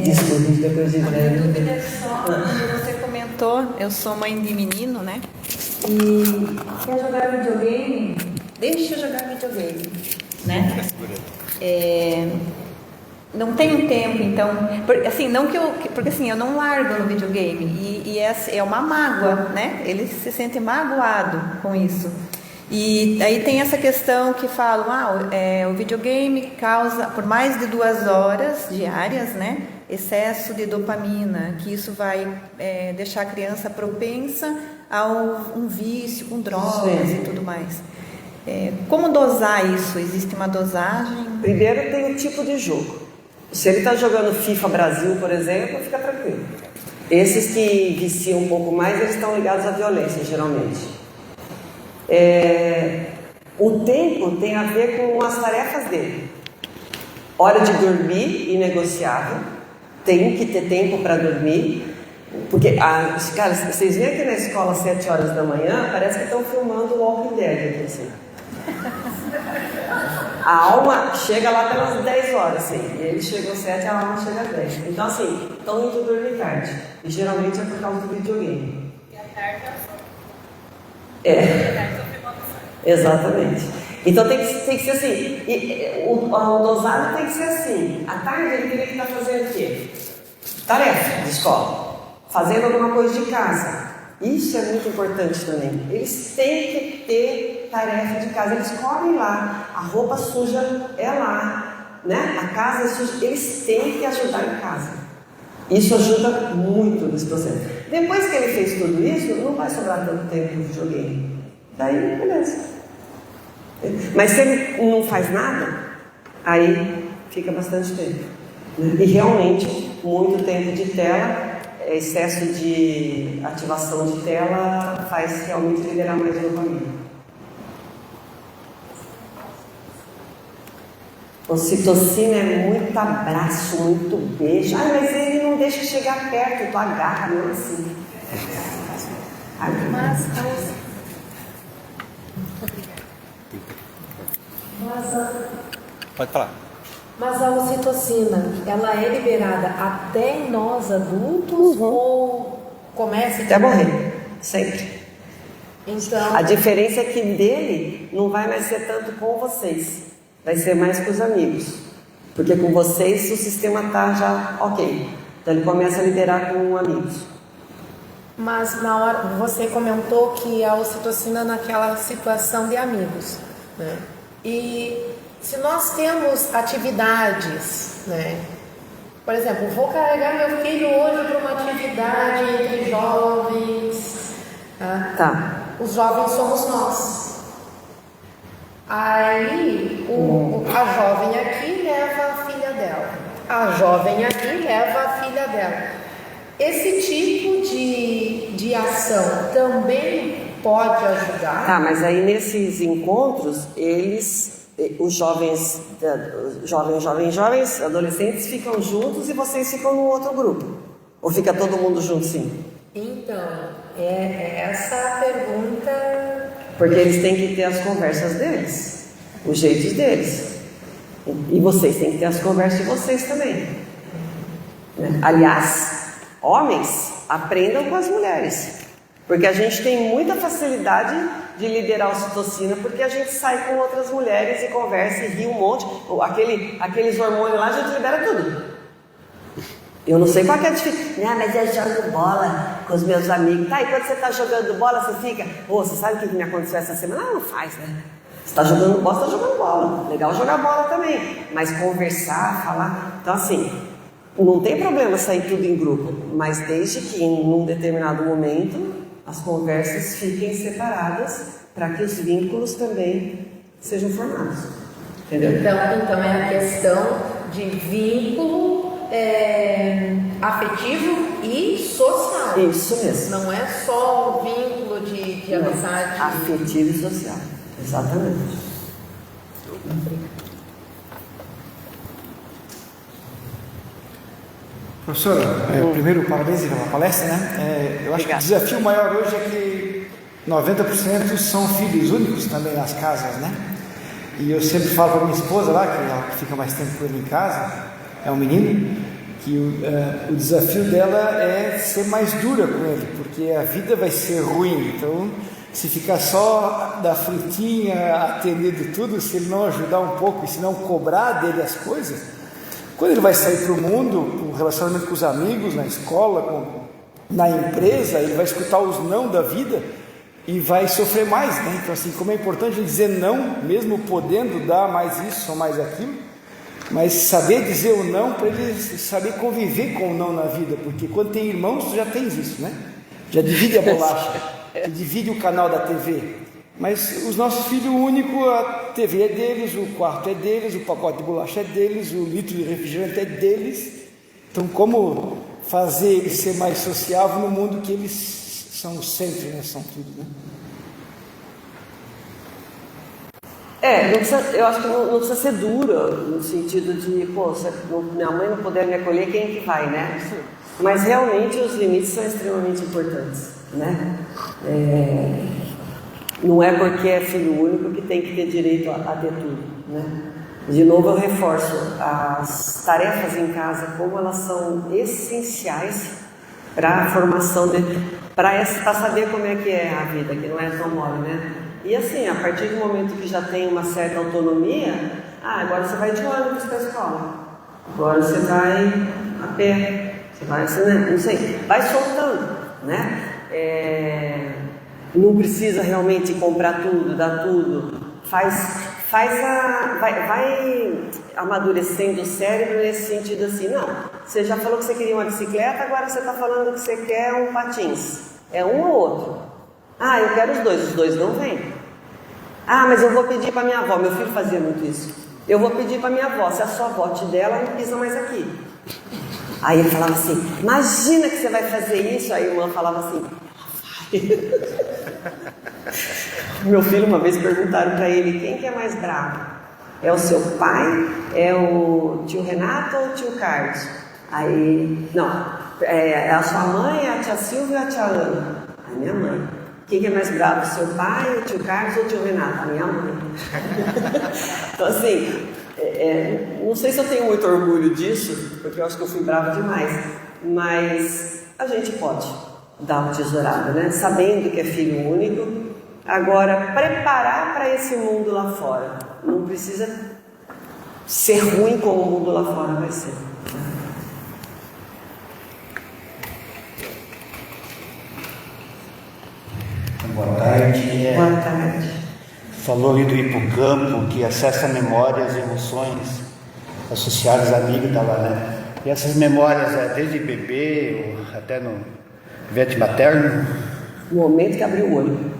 Disco rígido é coisa de velho. A minha dúvida é só, quando você comentou, eu sou mãe de menino, né? E quer jogar videogame? Deixa eu jogar videogame, né? Não tenho tempo, então, assim, não que porque assim, eu não largo no videogame e é uma mágoa, né? Ele se sente magoado com isso. E aí tem essa questão que falam, o videogame causa, por mais de 2 horas diárias, né? Excesso de dopamina, que isso vai deixar a criança propensa a um vício com drogas e tudo mais. Como dosar isso? Existe uma dosagem? Primeiro tem o tipo de jogo. Se ele está jogando FIFA Brasil, por exemplo, fica tranquilo. Esses que viciam um pouco mais, eles estão ligados à violência, geralmente. O tempo tem a ver com as tarefas dele. Hora de dormir, inegociável. Tem que ter tempo para dormir. Porque, cara, vocês veem aqui na escola às 7 horas da manhã, parece que estão filmando o Walking Dead aqui, assim. A alma chega lá pelas 10 horas, assim. E ele chegou às 7, a alma chega às 10. Então, assim, estão indo dormir tarde. E geralmente é por causa do videogame. E a tarde Exatamente. Então tem que ser assim. O dosado tem que ser assim. À tarde ele teria que estar fazendo o quê? Tarefa de escola. Fazendo alguma coisa de casa. Isso é muito importante também. Eles têm que ter tarefa de casa. Eles comem lá. A roupa suja é lá, né? A casa é suja. Eles têm que ajudar em casa. Isso ajuda muito nesse processo. Depois que ele fez tudo isso, não vai sobrar tanto tempo no videogame. Daí, beleza. Mas se ele não faz nada, aí fica bastante tempo. E realmente, muito tempo de tela, excesso de ativação de tela faz realmente liberar mais dopamina. Ocitocina é muito abraço, muito beijo. Mas ele não deixa chegar perto, tu agarra mesmo assim. Pode falar. Mas a ocitocina, ela é liberada até em nós adultos ou começa até morrer, sempre. Então, a diferença é que dele não vai mais ser tanto com vocês, vai ser mais com os amigos, porque com vocês o sistema está já ok, então ele começa a liberar com amigos. Mas na hora você comentou que a ocitocina naquela situação de amigos. né? E se nós temos atividades, né? Por exemplo, vou carregar meu filho hoje para uma atividade entre jovens. Tá. Os jovens somos nós. Aí a jovem aqui leva a filha dela. A jovem aqui leva a filha dela. Esse tipo de ação também pode ajudar. Tá, mas aí nesses encontros, os jovens, adolescentes ficam juntos e vocês ficam no outro grupo? Ou fica todo mundo junto, sim? Então, é essa a pergunta. Porque eles têm que ter as conversas deles, os jeitos deles. E vocês têm que ter as conversas de vocês também. Aliás, homens, aprendam com as mulheres. Porque a gente tem muita facilidade de liderar a ocitocina, porque a gente sai com outras mulheres e conversa e ri um monte. Aqueles hormônios lá, a gente libera tudo. Eu não sei qual que é a dificuldade. Não, mas eu jogo bola com os meus amigos. Tá, e quando você tá jogando bola, você fica... você sabe o que me aconteceu essa semana? Não faz, né? Você tá jogando bola, você tá jogando bola. Legal jogar bola também. Mas conversar, falar... Então, assim, não tem problema sair tudo em grupo. Mas desde que, em um determinado momento, as conversas fiquem separadas para que os vínculos também sejam formados. Entendeu? Então é a questão de vínculo afetivo e social. Isso mesmo. Não é só o vínculo de amizade. Afetivo e social. Exatamente. Professora, primeiro, parabéns pela palestra, né? Eu acho que o desafio maior hoje é que 90% são filhos únicos também nas casas, né? E eu sempre falo para minha esposa lá, que ela fica mais tempo com ele em casa, é um menino, que o desafio dela é ser mais dura com ele, porque a vida vai ser ruim. Então, se ficar só da frutinha, atendendo tudo, se ele não ajudar um pouco e se não cobrar dele as coisas, quando ele vai sair para o mundo, o relacionamento com os amigos, na escola, na empresa, ele vai escutar os não da vida e vai sofrer mais, né? Então, assim, como é importante dizer não, mesmo podendo dar mais isso ou mais aquilo, mas saber dizer o não para ele saber conviver com o não na vida, porque quando tem irmãos, tu já tens isso, né? Já divide a bolacha, divide o canal da TV. Mas os nossos filhos únicos, a TV é deles, o quarto é deles, o pacote de bolacha é deles, o litro de refrigerante é deles. Então, como fazer eles ser mais sociáveis no mundo que eles são o centro, né? São tudo, né? Eu acho que não precisa ser dura, no sentido de, se minha mãe não puder me acolher, quem é que vai, né? Mas realmente os limites são extremamente importantes, né? Não é porque é filho único que tem que ter direito a ter tudo, né? De novo eu reforço, as tarefas em casa, como elas são essenciais para a formação para saber como é que é a vida, que não é tão mole, né? E assim, a partir do momento que já tem uma certa autonomia, agora você vai de ônibus para a escola, agora você vai a pé, você vai, não sei, vai soltando, né? Não precisa realmente comprar tudo, dar tudo, vai amadurecendo o cérebro nesse sentido assim, não, você já falou que você queria uma bicicleta, agora você está falando que você quer um patins, é um ou outro. Eu quero os dois não vêm. Mas eu vou pedir para minha avó, meu filho fazia muito isso, eu vou pedir para minha avó, se a sua avó te der, ela não pisa mais aqui. Aí ele falava assim, imagina que você vai fazer isso, aí a irmã falava assim, meu filho uma vez perguntaram para ele, quem que é mais bravo? É o seu pai? É o tio Renato ou o tio Carlos? Aí, não, é a sua mãe, a tia Silvia ou a tia Ana? A minha mãe. Quem que é mais bravo, seu pai, o tio Carlos ou o tio Renato? A minha mãe. Então assim, não sei se eu tenho muito orgulho disso, porque eu acho que eu fui brava demais, mas a gente pode dar uma tesourada, né? Sabendo que é filho único. Agora, preparar para esse mundo lá fora. Não precisa ser ruim como o mundo lá fora vai ser. Boa tarde. Boa tarde. falou ali do hipocampo, que acessa memórias e emoções associadas à amígdala, né? E essas memórias, desde bebê ou até no ventre materno. No momento que abriu o olho.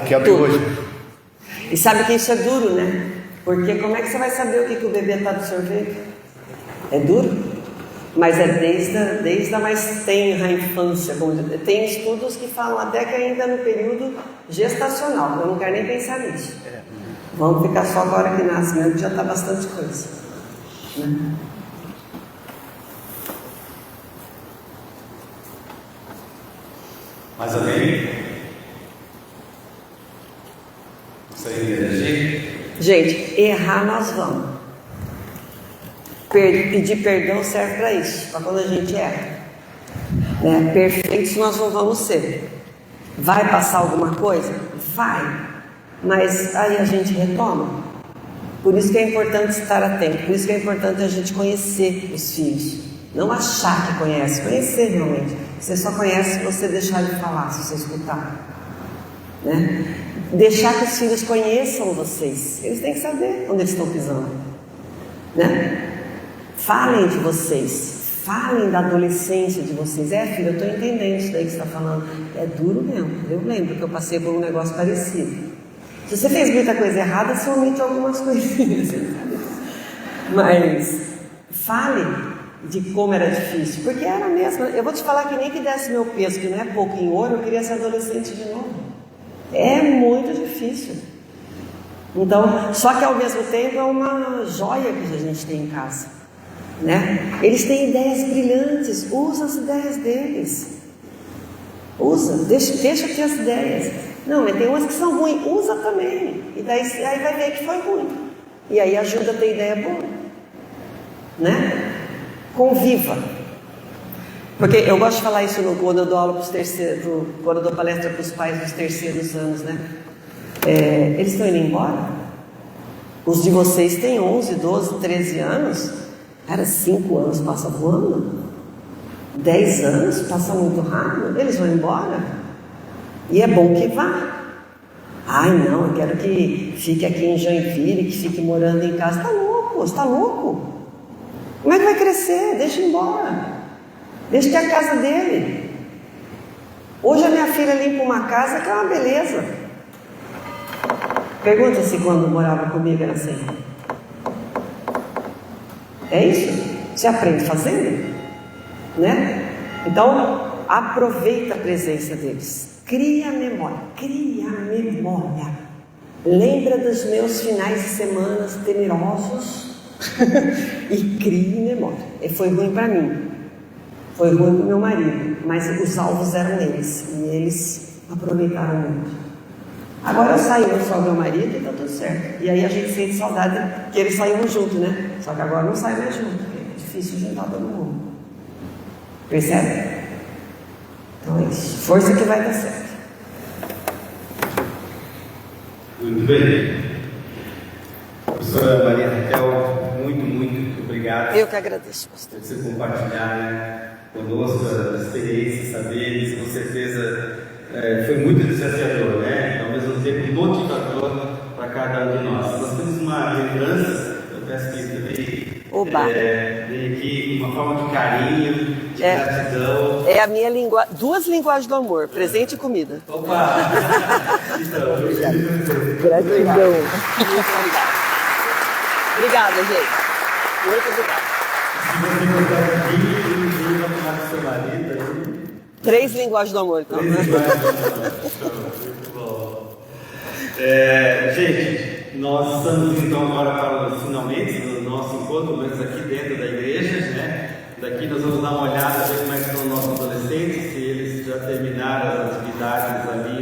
Que abriu o olho. E sabe que isso é duro, né? Porque como é que você vai saber o que o bebê está absorvendo? É duro. Mas é desde a mais tenra infância. Tem estudos que falam até que ainda no período gestacional. Eu não quero nem pensar nisso. Vamos ficar só agora que nasce mesmo, que já está bastante coisa. Né? Mais alguém? Gente, errar nós vamos. Pedir perdão serve para isso, para quando a gente erra. Né? Perfeitos nós não vamos ser. Vai passar alguma coisa? Vai. Mas aí a gente retoma. Por isso que é importante estar atento. Por isso que é importante a gente conhecer os filhos. Não achar que conhece, conhecer realmente. Você só conhece se você deixar de falar, se você escutar. Né? Deixar que os filhos conheçam vocês. Eles têm que saber onde eles estão pisando. Né? Falem de vocês. Falem da adolescência de vocês. Filho, eu estou entendendo isso daí que você está falando. É duro mesmo. Eu lembro que eu passei por um negócio parecido. Se você fez muita coisa errada, você omite algumas coisinhas. Mas fale de como era difícil. Porque era mesmo. Eu vou te falar que nem que desse meu peso, que não é pouco em ouro, eu queria ser adolescente de novo. É muito difícil. Então, só que ao mesmo tempo é uma joia que a gente tem em casa, né? Eles têm ideias brilhantes, usa as ideias deles. Usa, deixa ter as ideias. Não, mas tem umas que são ruins, usa também. E daí aí vai ver que foi ruim. E aí ajuda a ter ideia boa, né? Conviva. Porque eu gosto de falar isso quando eu dou aula para os terceiros, quando eu dou palestra para os pais dos terceiros anos, né? Eles estão indo embora. Os de vocês têm 11, 12, 13 anos. Cara, 5 anos passa voando. 10 anos passa muito rápido. Eles vão embora. E é bom que vá. Ai, não, eu quero que fique aqui em Joinville, que fique morando em casa. Está louco, você está louco? Como é que vai crescer? Deixa ir embora. Deixa ter a casa dele. Hoje a minha filha limpa uma casa que é uma beleza. Pergunta se quando morava comigo era assim. É isso? Você aprende fazendo, né? Então, aproveita a presença deles. Cria memória. Lembra dos meus finais de semana temerosos e crie memória. E foi ruim para mim. Foi ruim para o meu marido, mas os alvos eram eles, e eles aproveitaram muito. Agora eu saí, eu sou o meu marido e está tudo certo. E aí a gente sente saudade que eles saíram junto, né? Só que agora não sai mais junto, porque é difícil juntar todo mundo. Percebe? Então é isso. Força que vai dar certo. Muito bem. Professora Maria Raquel, muito obrigado. Eu que agradeço. Por você compartilhar conosco as experiências, saberes, com certeza foi muito desafiador, né? Ao mesmo tempo motivador para cada um de nós. Nós temos uma lembrança, eu peço que também vem aqui uma forma de carinho, de gratidão. É a minha linguagem, 2 linguagens do amor, presente e comida. Opa! Gratidão. Obrigada, gente. Muito obrigada. Se você botar aqui, vai tomar do seu marido aí. 3 linguagens do amor, então. 3 linguagens do amor. Muito bom. Gente, nós estamos então agora para os finalmente do nosso encontro, mas aqui dentro da igreja, né? Daqui nós vamos dar uma olhada, ver como é que estão os nossos adolescentes, se eles já terminaram as atividades ali